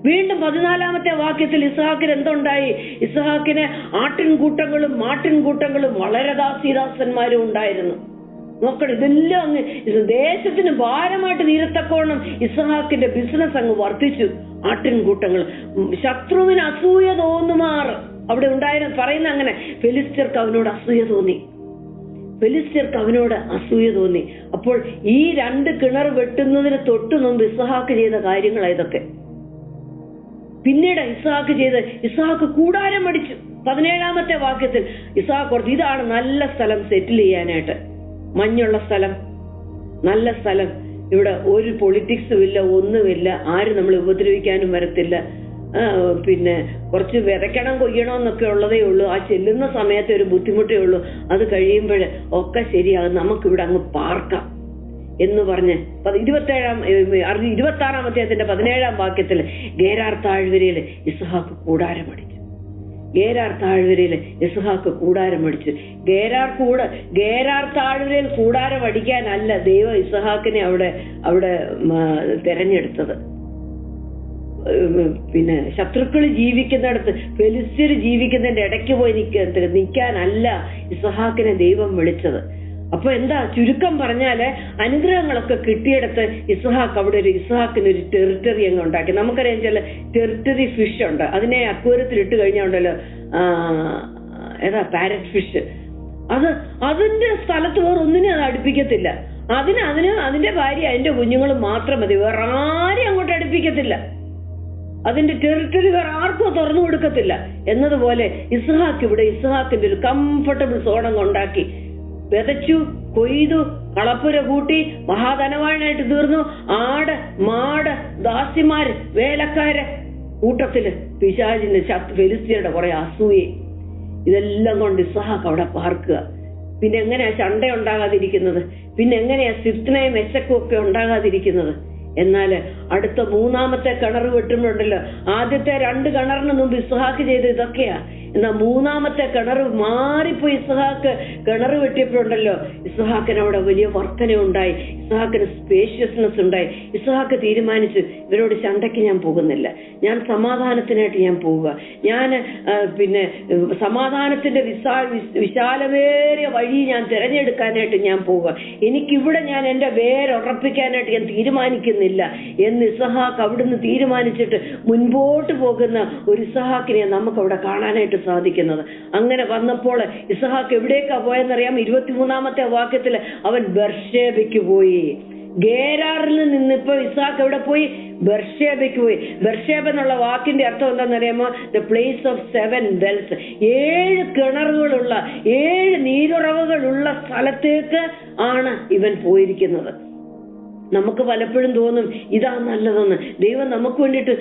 Speaker 1: വീണ്ടും 14-ാമത്തെ വാക്യത്തിൽ ഇസ്ഹാക്കിന് എന്തുണ്ടായി? ഇസ്ഹാക്കിന് ആട്ടിൻകൂട്ടങ്ങളും വളരെ ദാസീദാസന്മാരും ഉണ്ടായിരുന്നു. നോക്കണം, ഇതെല്ലാം അങ്ങ് ദേശത്തിന് ഭാരമായിട്ട് തീരത്തക്കോണം ഇസ്ഹാക്കിന്റെ ബിസിനസ് അങ്ങ് വർദ്ധിച്ചു. ആട്ടിൻകൂട്ടങ്ങൾ ശത്രുവിന് അസൂയ തോന്നുമാർ അവിടെ ഉണ്ടായിരുന്നു. പറയുന്ന അങ്ങനെ, ഫെലിസ്ത്യർക്ക് അവനോട് അസൂയ തോന്നി. അപ്പോൾ ഈ 2 കിണർ വെട്ടുന്നതിന് തൊട്ടു മുമ്പ് ഇസ്ഹാക്ക് ചെയ്ത കാര്യങ്ങളാണ് ഇതൊക്കെ. പിന്നീട് ഇസ്ഹാക്ക് കൂടാരം അടിച്ചു. 17-ാമത്തെ വാക്യത്തിൽ ഇസ്ഹാക്ക് ഓർത്തു, ഇതാണ് നല്ല സ്ഥലം സെറ്റിൽ ചെയ്യാനായിട്ട്. മഞ്ഞുള്ള സ്ഥലം, നല്ല സ്ഥലം. ഇവിടെ ഒരു പൊളിറ്റിക്സും ഇല്ല, ഒന്നുമില്ല. ആരും നമ്മൾ ഉപദ്രവിക്കാനും വരത്തില്ല. പിന്നെ കുറച്ച് വിതയ്ക്കണം, കൊയ്യണമെന്നൊക്കെ ഉള്ളതേ ഉള്ളൂ. ആ ചെല്ലുന്ന സമയത്ത് ഒരു ബുദ്ധിമുട്ടേ ഉള്ളൂ. അത് കഴിയുമ്പോൾ ഒക്കെ ശരിയാകും, നമുക്കിവിടെ അങ്ങ് പാർക്കാം എന്ന് പറഞ്ഞ് 26-ാം അധ്യായത്തിന്റെ 17-ാം വാക്യത്തിൽ ഗേരാർ താഴ്വരയിൽ ഇസ്ഹാക്ക് കൂടാരമടിച്ചു. ഗേരാർ താഴ്വരയിൽ കൂടാരം അടിക്കാനല്ല ദൈവം ഇസ്ഹാക്കിനെ അവിടെ തെരഞ്ഞെടുത്തത്. പിന്നെ ശത്രുക്കൾ ജീവിക്കുന്നിടത്ത്, ഫെലിസ്ത്യർ ജീവിക്കുന്നതിന്റെ ഇടയ്ക്ക് പോയി നിൽക്കാനല്ല ഇസ്ഹാക്കിനെ ദൈവം വിളിച്ചത്. അപ്പൊ എന്താ ചുരുക്കം പറഞ്ഞാല് അനുഗ്രഹങ്ങളൊക്കെ കിട്ടിയിടത്ത് ഇസ്ഹാക്കിനൊരു ടെറിട്ടറി അങ്ങ് ഉണ്ടാക്കി. നമുക്കറിയാം ചില ടെറിട്ടറി ഫിഷ് ഉണ്ട്, അതിനെ അക്വേറിയത്തിൽ ഇട്ട് കഴിഞ്ഞാൽ ഉണ്ടല്ലോ, പാരറ്റ് ഫിഷ്, അതിന്റെ സ്ഥലത്ത് വേറെ ഒന്നിനും അത് അടുപ്പിക്കത്തില്ല. അതിന്റെ ഭാര്യ അതിന്റെ കുഞ്ഞുങ്ങളും മാത്രം മതി, വേറെ ആരും അങ്ങോട്ട് അടുപ്പിക്കത്തില്ല. അതിന്റെ ടെറിട്ടറി വേറെ ആർക്കും തുറന്നു കൊടുക്കത്തില്ല. എന്നതുപോലെ ഇസ്ഹാക്കിന്റെ ഒരു കംഫർട്ടബിൾ സോണങ്ങ് ഉണ്ടാക്കി, വിതച്ചു, കൊയ്തു, കളപ്പുര കൂട്ടി, മഹാധനവാനായിട്ട് തീർന്നു. ആട്, മാട്, ദാസിമാര്, വേലക്കാര്, കൂട്ടത്തില് പിശാചിന്റെ ഫെലിസ്ത്യരുടെ കുറെ അസൂയെ, ഇതെല്ലാം കൊണ്ട് ഇസ്ഹാക്ക് അവിടെ പാർക്കുക. പിന്നെ എങ്ങനെയാ ചണ്ട ഉണ്ടാകാതിരിക്കുന്നത്? പിന്നെ എങ്ങനെയാ സിഫ്നയും മെച്ചക്കും ഒക്കെ ഉണ്ടാകാതിരിക്കുന്നത്? എന്നാൽ അടുത്ത മൂന്നാമത്തെ കിണർ വെട്ടുമ്പോണ്ടല്ലോ, ആദ്യത്തെ 2 കിണറിന് മുമ്പ് ഇസ്ഹാക്ക് ചെയ്ത് ഇതൊക്കെയാ. എന്നാൽ മൂന്നാമത്തെ കിണർ മാറിപ്പോയി ഇസ്ഹാക്ക് കിണർ വെട്ടിയപ്പോഴുണ്ടല്ലോ, ഇസ്ഹാക്കിന് അവിടെ വലിയ വർധന ഉണ്ടായി, ഇസ്ഹാക്കിന് സ്പേഷ്യസ്നെസ് ഉണ്ടായി. ഇസ്ഹാക്ക് തീരുമാനിച്ചു, ഇവരോട് ചണ്ടയ്ക്ക് ഞാൻ പോകുന്നില്ല, ഞാൻ സമാധാനത്തിനായിട്ട് ഞാൻ പോവുക, ഞാൻ പിന്നെ സമാധാനത്തിന്റെ വിശാലമേറിയ വഴി ഞാൻ തിരഞ്ഞെടുക്കാനായിട്ട് ഞാൻ പോവുക, എനിക്കിവിടെ ഞാൻ എന്റെ വേരുറപ്പിക്കാനായിട്ട് ഞാൻ തീരുമാനിക്കുന്നില്ല എന്ന് ഇസ്ഹാക്ക് അവിടുന്ന് തീരുമാനിച്ചിട്ട് മുൻപോട്ട് പോകുന്ന ഒരു ഇസ്ഹാക്കിനെ നമുക്ക് അവിടെ കാണാനായിട്ട് സാധിക്കുന്നത്. അങ്ങനെ വന്നപ്പോൾ ഇസ്ഹാക്ക് എവിടേക്കാ പോയെന്നറിയാം? 23-ാമത്തെ വാക്യത്തിൽ അവൻ ബർശേബയ്ക്ക് പോയി. ഗേരാറിൽ നിന്ന് ഇപ്പൊ ഇസ്ഹാക്ക് എവിടെ പോയി? ബർശേബയ്ക്ക് പോയി. ബർശേബ എന്നുള്ള വാക്കിന്റെ അർത്ഥം എന്താണെന്നറിയാമോ? The place of 7 Wells. 7 കിണറുകളുള്ള, 7 നീരുറവുകളുള്ള സ്ഥലത്തേക്ക് ആണ് ഇവൻ പോയിരിക്കുന്നത്. നമുക്ക് പലപ്പോഴും തോന്നും ഇതാ നല്ലതെന്ന്. ദൈവം നമുക്ക് വേണ്ടിയിട്ട്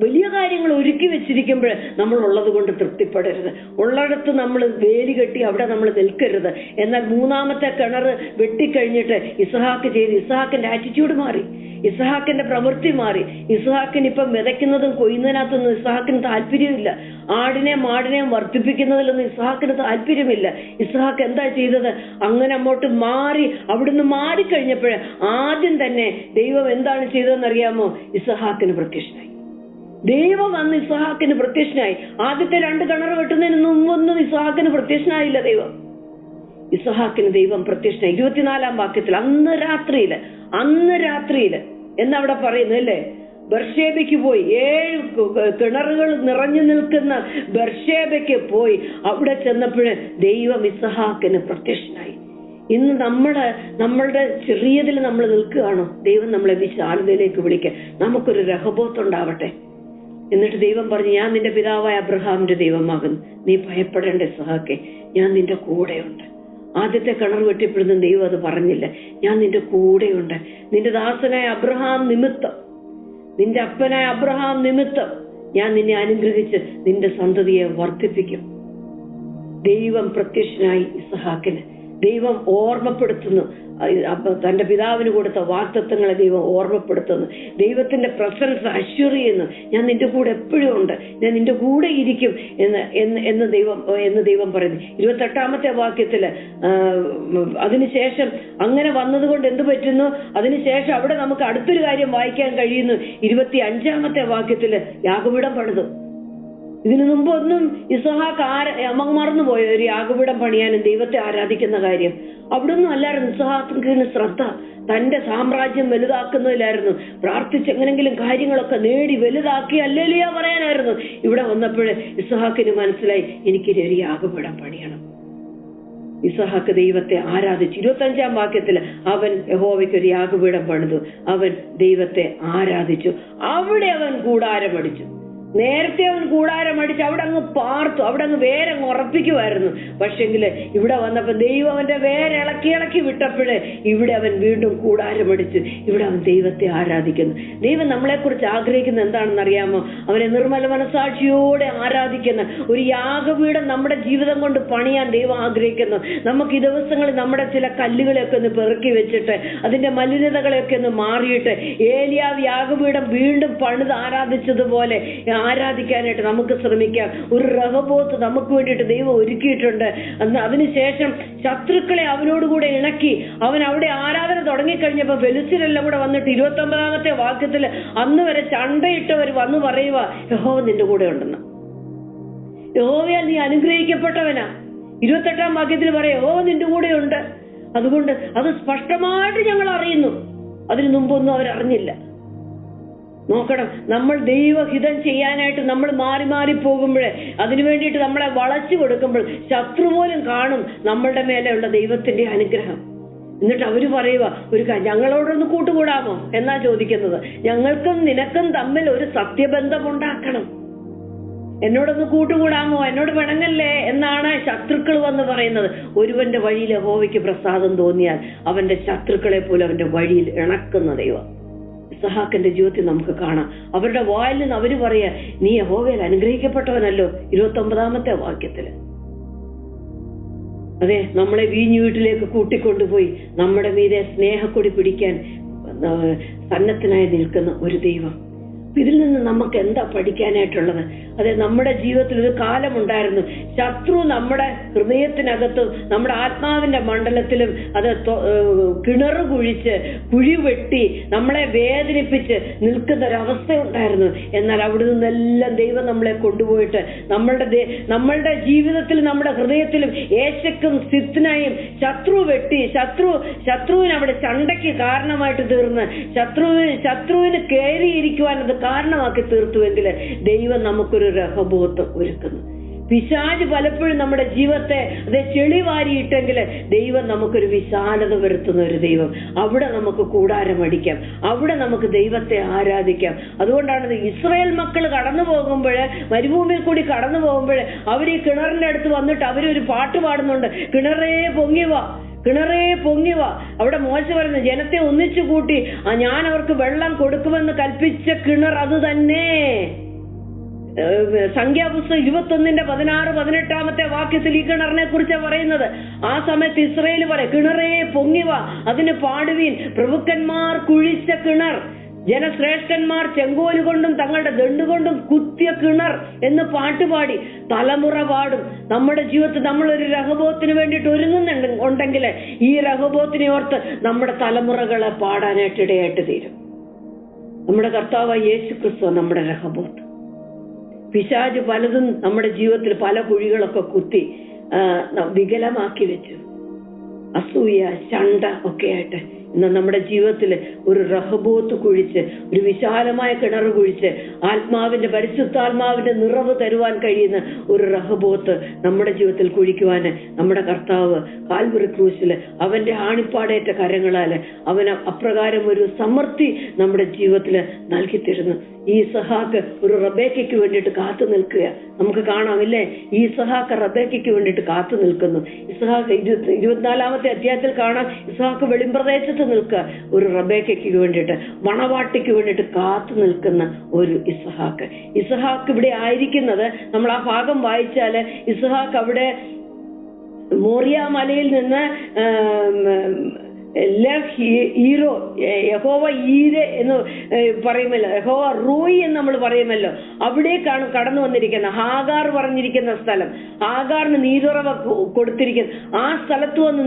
Speaker 1: വലിയ കാര്യങ്ങൾ ഒരുക്കി വെച്ചിരിക്കുമ്പോൾ നമ്മൾ ഉള്ളത് കൊണ്ട് തൃപ്തിപ്പെടരുത്. ഉള്ളിടത്ത് നമ്മൾ വേലി കെട്ടി അവിടെ നമ്മൾ നിൽക്കരുത്. എന്നാൽ 3-ാമത്തെ കിണർ വെട്ടിക്കഴിഞ്ഞിട്ട് ഇസ്ഹാക്കിന്റെ ആറ്റിറ്റ്യൂഡ് മാറി, ഇസ്ഹാക്കിന്റെ പ്രവൃത്തി മാറി. ഇസ്ഹാക്കിന് ഇപ്പം വിതയ്ക്കുന്നതും കൊയ്യുന്നതിനകത്തൊന്നും ഇസ്ഹാക്കിന് താല്പര്യമില്ല. ആടിനെയും മാടിനെയും വർദ്ധിപ്പിക്കുന്നതിലൊന്നും ഇസ്ഹാക്കിന് താല്പര്യമില്ല. ഇസ്ഹാക്ക് എന്താ ചെയ്തത്? അങ്ങനെ അങ്ങോട്ട് മാറി, അവിടുന്ന് മാറിക്കഴിഞ്ഞപ്പോൾ ആദ്യം തന്നെ ദൈവം എന്താണ് ചെയ്തതെന്നറിയാമോ? ഇസ്ഹാക്കിന് പ്രത്യക്ഷനായി. ദൈവം വന്ന് ഇസ്ഹാക്കിന് പ്രത്യക്ഷനായി. ആദ്യത്തെ 2 കിണർ വെട്ടുന്നതിന് മുമ്പൊന്നും ഇസ്ഹാക്കിന് പ്രത്യക്ഷനായില്ല ദൈവം. ഇസ്ഹാക്കിന് ദൈവം പ്രത്യക്ഷനായി 24-ാം വാക്യത്തിൽ. അന്ന് രാത്രിയില് എന്നവിടെ പറയുന്നല്ലേ, ബർശേബയ്ക്ക് പോയി. 7 കിണറുകൾ നിറഞ്ഞു നിൽക്കുന്ന ബർശേബയ്ക്ക് പോയി. അവിടെ ചെന്നപ്പോഴ് ദൈവം ഇസ്ഹാക്കിന് പ്രത്യക്ഷനായി. ഇന്ന് നമ്മളുടെ ചെറിയതിൽ നമ്മൾ നിൽക്കുകയാണോ? ദൈവം നമ്മളെ വിശാലതയിലേക്ക് വിളിക്കുക. നമുക്കൊരു രഹബോത്ത് ഉണ്ടാവട്ടെ. എന്നിട്ട് ദൈവം പറഞ്ഞു, ഞാൻ നിന്റെ പിതാവായ അബ്രഹാമിന്റെ ദൈവമാകുന്നു, നീ ഭയപ്പെടേണ്ട ഇസ്ഹാക്കേ, ഞാൻ നിന്റെ കൂടെയുണ്ട്. ആദ്യത്തെ കിണർ വെട്ടിയപ്പോഴൊന്നും ദൈവം അത് പറഞ്ഞില്ല. ഞാൻ നിന്റെ കൂടെയുണ്ട്. നിന്റെ ദാസനായ അബ്രഹാം നിമിത്തം, നിന്റെ അപ്പനായ അബ്രഹാം നിമിത്തം ഞാൻ നിന്നെ അനുഗ്രഹിച്ച് നിന്റെ സന്തതിയെ വർദ്ധിപ്പിക്കും. ദൈവം പ്രത്യക്ഷനായി ഇസ്ഹാക്കിന്. ദൈവം ഓർമ്മപ്പെടുത്തുന്നു, തന്റെ പിതാവിന് കൊടുത്ത വാഗ്ദത്തങ്ങളെ ദൈവം ഓർമ്മപ്പെടുത്തുന്നു. ദൈവത്തിന്റെ പ്രസൻസ് അഷ്വർ ചെയ്യുന്നു. ഞാൻ നിന്റെ കൂടെ എപ്പോഴും ഉണ്ട്, ഞാൻ നിന്റെ കൂടെ ഇരിക്കും എന്ന് ദൈവം പറയുന്നു. 28-ാമത്തെ വാക്യത്തില് അതിനുശേഷം അങ്ങനെ വന്നതുകൊണ്ട് എന്ത് പറ്റുന്നു? അതിനുശേഷം അവിടെ നമുക്ക് അടുത്തൊരു കാര്യം വായിക്കാൻ കഴിയുന്നു. 25-ാമത്തെ വാക്യത്തില് യാഗപീഠം പണിതു. ഇതിനു മുമ്പൊന്നും ഇസ്ഹാക്ക് മറന്നുപോയ ഒരു യാഗപീഠം പണിയാനും ദൈവത്തെ ആരാധിക്കുന്ന കാര്യം അവിടൊന്നും അല്ലായിരുന്നു. ഇസ്ഹാക്കിന് ശ്രദ്ധ തന്റെ സാമ്രാജ്യം വലുതാക്കുന്നതിലായിരുന്നു. പ്രാർത്ഥിച്ച് എങ്ങനെങ്കിലും കാര്യങ്ങളൊക്കെ നേടി വലുതാക്കി ഹല്ലേലൂയ പറയാനായിരുന്നു. ഇവിടെ വന്നപ്പോൾ ഇസ്ഹാക്കിന് മനസ്സിലായി, എനിക്കൊരു യാഗപീഠം പണിയണം. ഇസ്ഹാക്ക് ദൈവത്തെ ആരാധിച്ചു. 25-ാം വാക്യത്തിൽ അവൻ യഹോവയ്ക്ക് ഒരു യാഗപീഠം പണിതു. അവൻ ദൈവത്തെ ആരാധിച്ചു. അവിടെ അവൻ കൂടാരമടിച്ചു. നേരത്തെ അവൻ കൂടാരമടിച്ച് അവിടെ അങ്ങ് പാർത്തു, അവിടെ അങ്ങ് വേരങ്ങ് ഉറപ്പിക്കുമായിരുന്നു. പക്ഷെങ്കില് ഇവിടെ വന്നപ്പോ ദൈവം അവന്റെ വേരിളക്കി വിട്ടപ്പോഴേ ഇവിടെ അവൻ വീണ്ടും കൂടാരമടിച്ച് ഇവിടെ അവൻ ദൈവത്തെ ആരാധിക്കുന്നു. ദൈവം നമ്മളെ കുറിച്ച് ആഗ്രഹിക്കുന്ന എന്താണെന്ന് അറിയാമോ? അവനെ നിർമ്മല മനസാക്ഷിയോടെ ആരാധിക്കുന്ന ഒരു യാഗപീഠം നമ്മുടെ ജീവിതം കൊണ്ട് പണിയാൻ ദൈവം ആഗ്രഹിക്കുന്നു. നമുക്ക് ഈ ദിവസങ്ങളിൽ നമ്മുടെ ചില കല്ലുകളെയൊക്കെ ഒന്ന് പെറുക്കി വെച്ചിട്ട് അതിന്റെ മലിനതകളെയൊക്കെ ഒന്ന് മാറിയിട്ട് ഏലിയാവ് യാഗപീഠം വീണ്ടും പണിത് ആരാധിച്ചതുപോലെ ആരാധിക്കാനായിട്ട് നമുക്ക് ശ്രമിക്കാം. ഒരു റഹബോത്ത് നമുക്ക് വേണ്ടിയിട്ട് ദൈവം ഒരുക്കിയിട്ടുണ്ട്. അതിനുശേഷം ശത്രുക്കളെ അവനോടുകൂടെ ഇണക്കി അവൻ അവിടെ ആരാധന തുടങ്ങിക്കഴിഞ്ഞപ്പോ ഫെലിസ്ത്യരെല്ലാം കൂടെ വന്നിട്ട് 29-ാമത്തെ വാക്യത്തിൽ അന്ന് വരെ ചണ്ടയിട്ടവർ വന്ന് പറയുക, യഹോവ നിന്റെ കൂടെ ഉണ്ടെന്ന്. യഹോവയാൽ നീ അനുഗ്രഹിക്കപ്പെട്ടവനാ. 28-ാം വാക്യത്തിൽ പറയാം, യഹോവ നിന്റെ കൂടെ ഉണ്ട്. അതുകൊണ്ട് അത് സ്പഷ്ടമായിട്ട് ഞങ്ങൾ അറിയുന്നു. അതിനു മുമ്പൊന്നും അവരറിഞ്ഞില്ല. നോക്കണം, നമ്മൾ ദൈവഹിതം ചെയ്യാനായിട്ട് നമ്മൾ മാറി മാറി പോകുമ്പോഴേ, അതിനു വേണ്ടിയിട്ട് നമ്മളെ വളച്ചു കൊടുക്കുമ്പോൾ ശത്രു പോലും കാണും നമ്മളുടെ മേലെയുള്ള ദൈവത്തിന്റെ അനുഗ്രഹം. എന്നിട്ട് അവര് പറയുക, ഒരു ഞങ്ങളോടൊന്ന് കൂട്ടുകൂടാമോ എന്നാ ചോദിക്കുന്നത്. ഞങ്ങൾക്കും നിനക്കും തമ്മിൽ ഒരു സത്യബന്ധം ഉണ്ടാക്കണം, എന്നോടൊന്ന് കൂട്ടുകൂടാമോ, എന്നോട് പിണങ്ങല്ലേ എന്നാണ് ശത്രുക്കൾ വന്ന് പറയുന്നത്. ഒരുവന്റെ വഴിയിൽ യഹോവയ്ക്ക് പ്രസാദം തോന്നിയാൽ അവന്റെ ശത്രുക്കളെ പോലും അവന്റെ വഴിയിൽ ഇണക്കുന്ന ദൈവം. ഇസ്ഹാക്കിന്റെ ജീവിതത്തിൽ നമുക്ക് കാണാം. അവരുടെ വായിൽ നിന്ന് അവര് പറയാ, നീ യഹോവയിൽ അനുഗ്രഹിക്കപ്പെട്ടവനല്ലോ. 29-ാമത്തെ വാക്യത്തില് അതെ, നമ്മളെ വീഞ്ഞു വീട്ടിലേക്ക് കൂട്ടിക്കൊണ്ടുപോയി നമ്മുടെ മീതെ സ്നേഹക്കൊടി പിടിക്കാൻ സന്നദ്ധനായി നിൽക്കുന്ന ഒരു ദൈവം. ഇതിൽ നിന്ന് നമുക്ക് എന്താ പഠിക്കാനായിട്ടുള്ളത്? അതെ, നമ്മുടെ ജീവിതത്തിൽ ഒരു കാലമുണ്ടായിരുന്നു, ശത്രു നമ്മുടെ ഹൃദയത്തിനകത്തും നമ്മുടെ ആത്മാവിന്റെ മണ്ഡലത്തിലും അത് കിണറ് കുഴിച്ച് കുഴി വെട്ടി നമ്മളെ വേദനിപ്പിച്ച് നിൽക്കുന്ന ഒരവസ്ഥ ഉണ്ടായിരുന്നു. എന്നാൽ അവിടെ നിന്നെല്ലാം ദൈവം നമ്മളെ കൊണ്ടുപോയിട്ട് നമ്മളുടെ ജീവിതത്തിൽ നമ്മുടെ ഹൃദയത്തിലും ഏശക്കും സിത്നായും ശത്രു വെട്ടി ശത്രുവിന് അവിടെ ചണ്ടയ്ക്ക് കാരണമായിട്ട് തീർന്ന് ശത്രുവിന് കയറിയിരിക്കുവാൻ അത് കാരണമാക്കി തീർത്തുവെങ്കിൽ ദൈവം നമുക്കൊരു രഹബോത്ത് ഒരുക്കുന്നു. പിശാച് പലപ്പോഴും നമ്മുടെ ജീവിതത്തെ ചെളി വാരിയിട്ടെങ്കിൽ ദൈവം നമുക്കൊരു വിശാലത വരുത്തുന്ന ഒരു ദൈവം. അവിടെ നമുക്ക് കൂടാരമടിക്കാം, അവിടെ നമുക്ക് ദൈവത്തെ ആരാധിക്കാം. അതുകൊണ്ടാണ് ഇസ്രായേൽ മക്കൾ കടന്നു പോകുമ്പോൾ, മരുഭൂമിയിൽ കൂടി കടന്നു പോകുമ്പോൾ അവർ ഈ കിണറിന്റെ അടുത്ത് വന്നിട്ട് അവരൊരു പാട്ട് പാടുന്നുണ്ട്, കിണറേ പൊങ്ങിവാ, കിണറേ പൊങ്ങിവാ. അവിടെ മോശ പറയുന്നു, ജനത്തെ ഒന്നിച്ചു കൂട്ടി ഞാൻ അവർക്ക് വെള്ളം കൊടുക്കുമെന്ന് കൽപ്പിച്ച കിണർ അത് തന്നെ. സംഖ്യാപുസ്തകം 21-16-18 വാക്യത്തിൽ ഈ കിണറിനെ കുറിച്ചാണ് പറയുന്നത്. ആ സമയത്ത് ഇസ്രായേൽ പറയും, കിണറേ പൊങ്ങിവാ, അതിന് പാടുവീൻ, പ്രഭുക്കന്മാർ കുഴിച്ച കിണർ, ജനശ്രേഷ്ഠന്മാർ ചെങ്കോല് കൊണ്ടും തങ്ങളുടെ ദണ്ടുകൊണ്ടും കുത്തിയ കിണർ എന്ന് പാട്ടുപാടി തലമുറ പാടും. നമ്മുടെ ജീവിതത്തിൽ നമ്മളൊരു രഹബോത്തിന് വേണ്ടിയിട്ട് ഒരുങ്ങുന്നുണ്ടെങ്കിൽ ഈ രഹബോത്തിനെ ഓർത്ത് നമ്മുടെ തലമുറകളെ പാടാനായിട്ട് ഇടയായിട്ട് തീരും. നമ്മുടെ കർത്താവായ യേശു ക്രിസ്തു നമ്മുടെ രഹബോത്ത്. പിശാച് പലതും നമ്മുടെ ജീവിതത്തിൽ പല കുഴികളൊക്കെ കുത്തി വികലമാക്കി വെച്ചു, അസൂയ, ചണ്ട ഒക്കെ ആയിട്ട്. എന്നാൽ നമ്മുടെ ജീവിതത്തിൽ ഒരു റഹബോത്ത് കുഴിച്ച്, ഒരു വിശാലമായ കിണർ കുഴിച്ച് ആത്മാവിന്റെ പരിശുദ്ധാത്മാവിന്റെ നിറവ് തരുവാൻ കഴിയുന്ന ഒരു റഹബോത്ത് നമ്മുടെ ജീവിതത്തിൽ കുഴിക്കുവാൻ നമ്മുടെ കർത്താവ് കാൽവറി ക്രൂശില് അവന്റെ ആണിപ്പാടേറ്റ കരങ്ങളാല് അവന് അപ്രകാരം ഒരു സമൃദ്ധി നമ്മുടെ ജീവിതത്തിൽ നൽകി തരുന്നു. ഈ ഇസഹാക്ക് ഒരു റബേക്കയ്ക്ക് വേണ്ടിയിട്ട് കാത്തു നിൽക്കുക. നമുക്ക് കാണാമില്ലേ, ഈ ഇസഹാക്ക് റബേക്കയ്ക്ക് വേണ്ടിയിട്ട് കാത്തു നിൽക്കുന്നു. ഇസഹാക്ക് 24-ാമത്തെ അധ്യായത്തിൽ കാണാം, ഇസഹാക്ക് വെളിമ്പ്രദേശത്ത് നിൽക്കുക, ഒരു റബേക്കയ്ക്ക് വേണ്ടിയിട്ട്, മണവാട്ടിക്ക് വേണ്ടിയിട്ട് കാത്തു നിൽക്കുന്ന ഒരു ഇസഹാക്ക്. ഇസഹാക്ക് ഇവിടെ ആയിരിക്കുന്നത്, നമ്മൾ ആ ഭാഗം വായിച്ചാല് ഇസഹാക്ക് അവിടെ മോറിയ മലയിൽ നിന്ന് യഹോവ ഈരെ എന്ന് പറയുമല്ലോ, യഹോവ റോയി എന്ന് നമ്മൾ പറയുമല്ലോ, അവിടേക്കാണ് കടന്നു വന്നിരിക്കുന്നത്. ഹാഗാർ പറഞ്ഞിരിക്കുന്ന സ്ഥലം, ഹാഗാറിന് നീരുറവ കൊടുത്തിരിക്കുന്നത്, ആ സ്ഥലത്ത് വന്ന്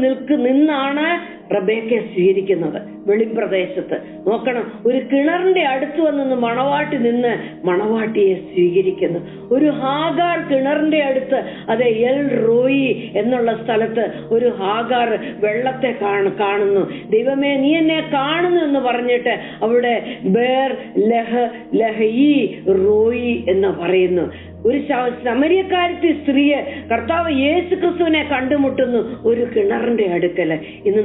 Speaker 1: നിന്നാണ് റബേക്കയെ സ്വീകരിക്കുന്നത്. വെളിമ്പ്രദേശത്ത് നോക്കണം, ഒരു കിണറിന്റെ അടുത്ത് വന്ന് മണവാട്ടി നിന്ന് മണവാട്ടിയെ സ്വീകരിക്കുന്നു. ഒരു ഹാഗാർ കിണറിന്റെ അടുത്ത്, അതെ, എൽ റോയി എന്നുള്ള സ്ഥലത്ത് ഒരു ഹാഗാർ വെള്ളത്തെ കാണുന്നു. ദൈവമേ, നീ എന്നെ കാണുന്നു എന്ന് പറഞ്ഞിട്ട് അവിടെ ബേർ ലഹയി റോയി എന്ന് പറയുന്നു. ഒരു സമരിയക്കാരത്തി സ്ത്രീയെ കർത്താവ് യേശു ക്രിസ്തുവിനെ കണ്ടുമുട്ടുന്നു ഒരു കിണറിന്റെ അടുക്കല്. ഇന്ന്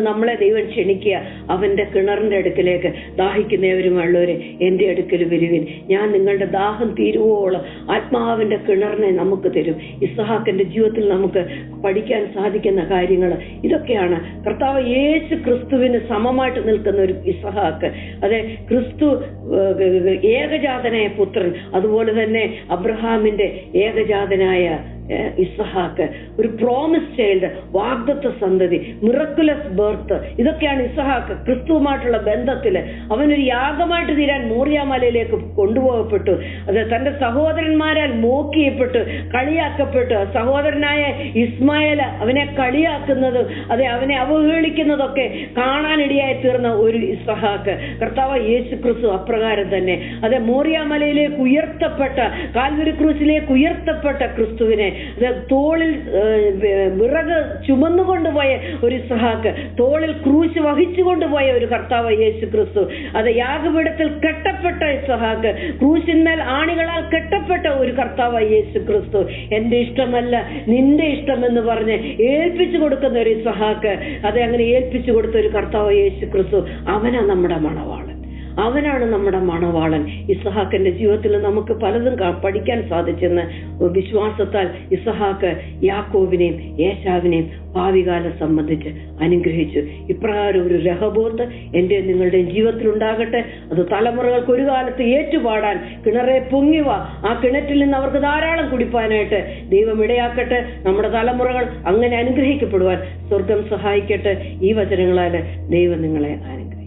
Speaker 1: നമ്മളെ ദൈവം ക്ഷണിക്കുക, അവന്റെ കിണറിന്റെ അടുക്കലേക്ക്. ദാഹിക്കുന്നവരുമുള്ളവരെ എന്റെ അടുക്കൽ വരുവിൻ, ഞാൻ നിങ്ങളുടെ ദാഹം തീരുവോളം ആത്മാവിന്റെ കിണറിനെ നമുക്ക് തരും. ഇസഹാക്കിന്റെ ജീവിതത്തിൽ നമുക്ക് പഠിക്കാൻ സാധിക്കുന്ന കാര്യങ്ങൾ ഇതൊക്കെയാണ്. കർത്താവ് യേശു ക്രിസ്തുവിന് സമമായിട്ട് നിൽക്കുന്ന ഒരു ഇസഹാക്ക്, അതെ, ക്രിസ്തു ഏകജാതനായ പുത്രൻ, അതുപോലെ തന്നെ അബ്രഹാമിന്റെ ഏകജാതനായ ഇസഹാക്ക്, ഒരു പ്രോമിസ് ചൈൽഡ്, വാഗ്ദത്ത സന്തതി, മിറക്കുലസ് ബർത്ത്. ഇതൊക്കെയാണ് ഇസഹാക്ക് ക്രിസ്തുവുമായിട്ടുള്ള ബന്ധത്തില്. അവനൊരു യാഗമായിട്ട് തീരാൻ മോറിയ മലയിലേക്ക് കൊണ്ടുപോകപ്പെട്ടു. അത് തന്റെ സഹോദരന്മാരാൽ മോക്കിയപ്പെട്ടു, കളിയാക്കപ്പെട്ടു. സഹോദരനായ ഇസ്മായേൽ അവനെ കളിയാക്കുന്നതും അതെ അവനെ അവഹേളിക്കുന്നതൊക്കെ കാണാനിടയായി തീർന്ന ഒരു ഇസഹാക്ക്. കർത്താവ് യേശു ക്രിസ്തു അപ്രകാരം തന്നെ, അതെ, മോറിയ മലയിലേക്ക് ഉയർത്തപ്പെട്ട, കാൽവരി ക്രൂശിലേക്ക് ഉയർത്തപ്പെട്ട ക്രിസ്തുവിനെ തോളിൽ വിറക് ചുമന്നുകൊണ്ടുപോയ ഒരു ഇസ്ഹാക്ക്, തോളിൽ ക്രൂശ് വഹിച്ചു കൊണ്ടുപോയ ഒരു കർത്താവ് യേശു ക്രിസ്തു, അത് യാഗപീഠത്തിൽ കെട്ടപ്പെട്ട ഇസ്ഹാക്ക്, ക്രൂശിന്മേൽ ആണികളാൽ കെട്ടപ്പെട്ട ഒരു കർത്താവ് യേശു ക്രിസ്തു. എന്റെ ഇഷ്ടമല്ല നിന്റെ ഇഷ്ടം എന്ന് പറഞ്ഞ് ഏൽപ്പിച്ചു കൊടുക്കുന്ന ഒരു ഇസ്ഹാക്ക്, അത് അങ്ങനെ ഏൽപ്പിച്ചു കൊടുത്ത ഒരു കർത്താവ് യേശു ക്രിസ്തു, അവനാ നമ്മുടെ മണവാളൻ. അവനാണ് നമ്മുടെ മണവാളൻ. ഇസ്ഹാക്കിന്റെ ജീവിതത്തിൽ നമുക്ക് പലതും പഠിക്കാൻ സാധിച്ചെന്ന് വിശ്വാസത്താൽ ഇസ്ഹാക്ക് യാക്കോബിനെയും ഏശാവിനെയും ഭാവികാലം സംബന്ധിച്ച് അനുഗ്രഹിച്ചു. ഇപ്രകാരം ഒരു രഹബോത്ത് എന്റെ നിങ്ങളുടെയും ജീവിതത്തിൽ ഉണ്ടാകട്ടെ. അത് തലമുറകൾക്ക് ഒരു കാലത്ത് ഏറ്റുപാടാൻ, കിണറെ പൊങ്ങിവ, ആ കിണറ്റിൽ നിന്ന് അവർക്ക് ധാരാളം കുടിപ്പാനായിട്ട് ദൈവം ഇടയാക്കട്ടെ. നമ്മുടെ തലമുറകൾ അങ്ങനെ അനുഗ്രഹിക്കപ്പെടുവാൻ സ്വർഗം സഹായിക്കട്ടെ. ഈ വചനങ്ങളാൽ ദൈവം നിങ്ങളെ അനുഗ്രഹിക്കും.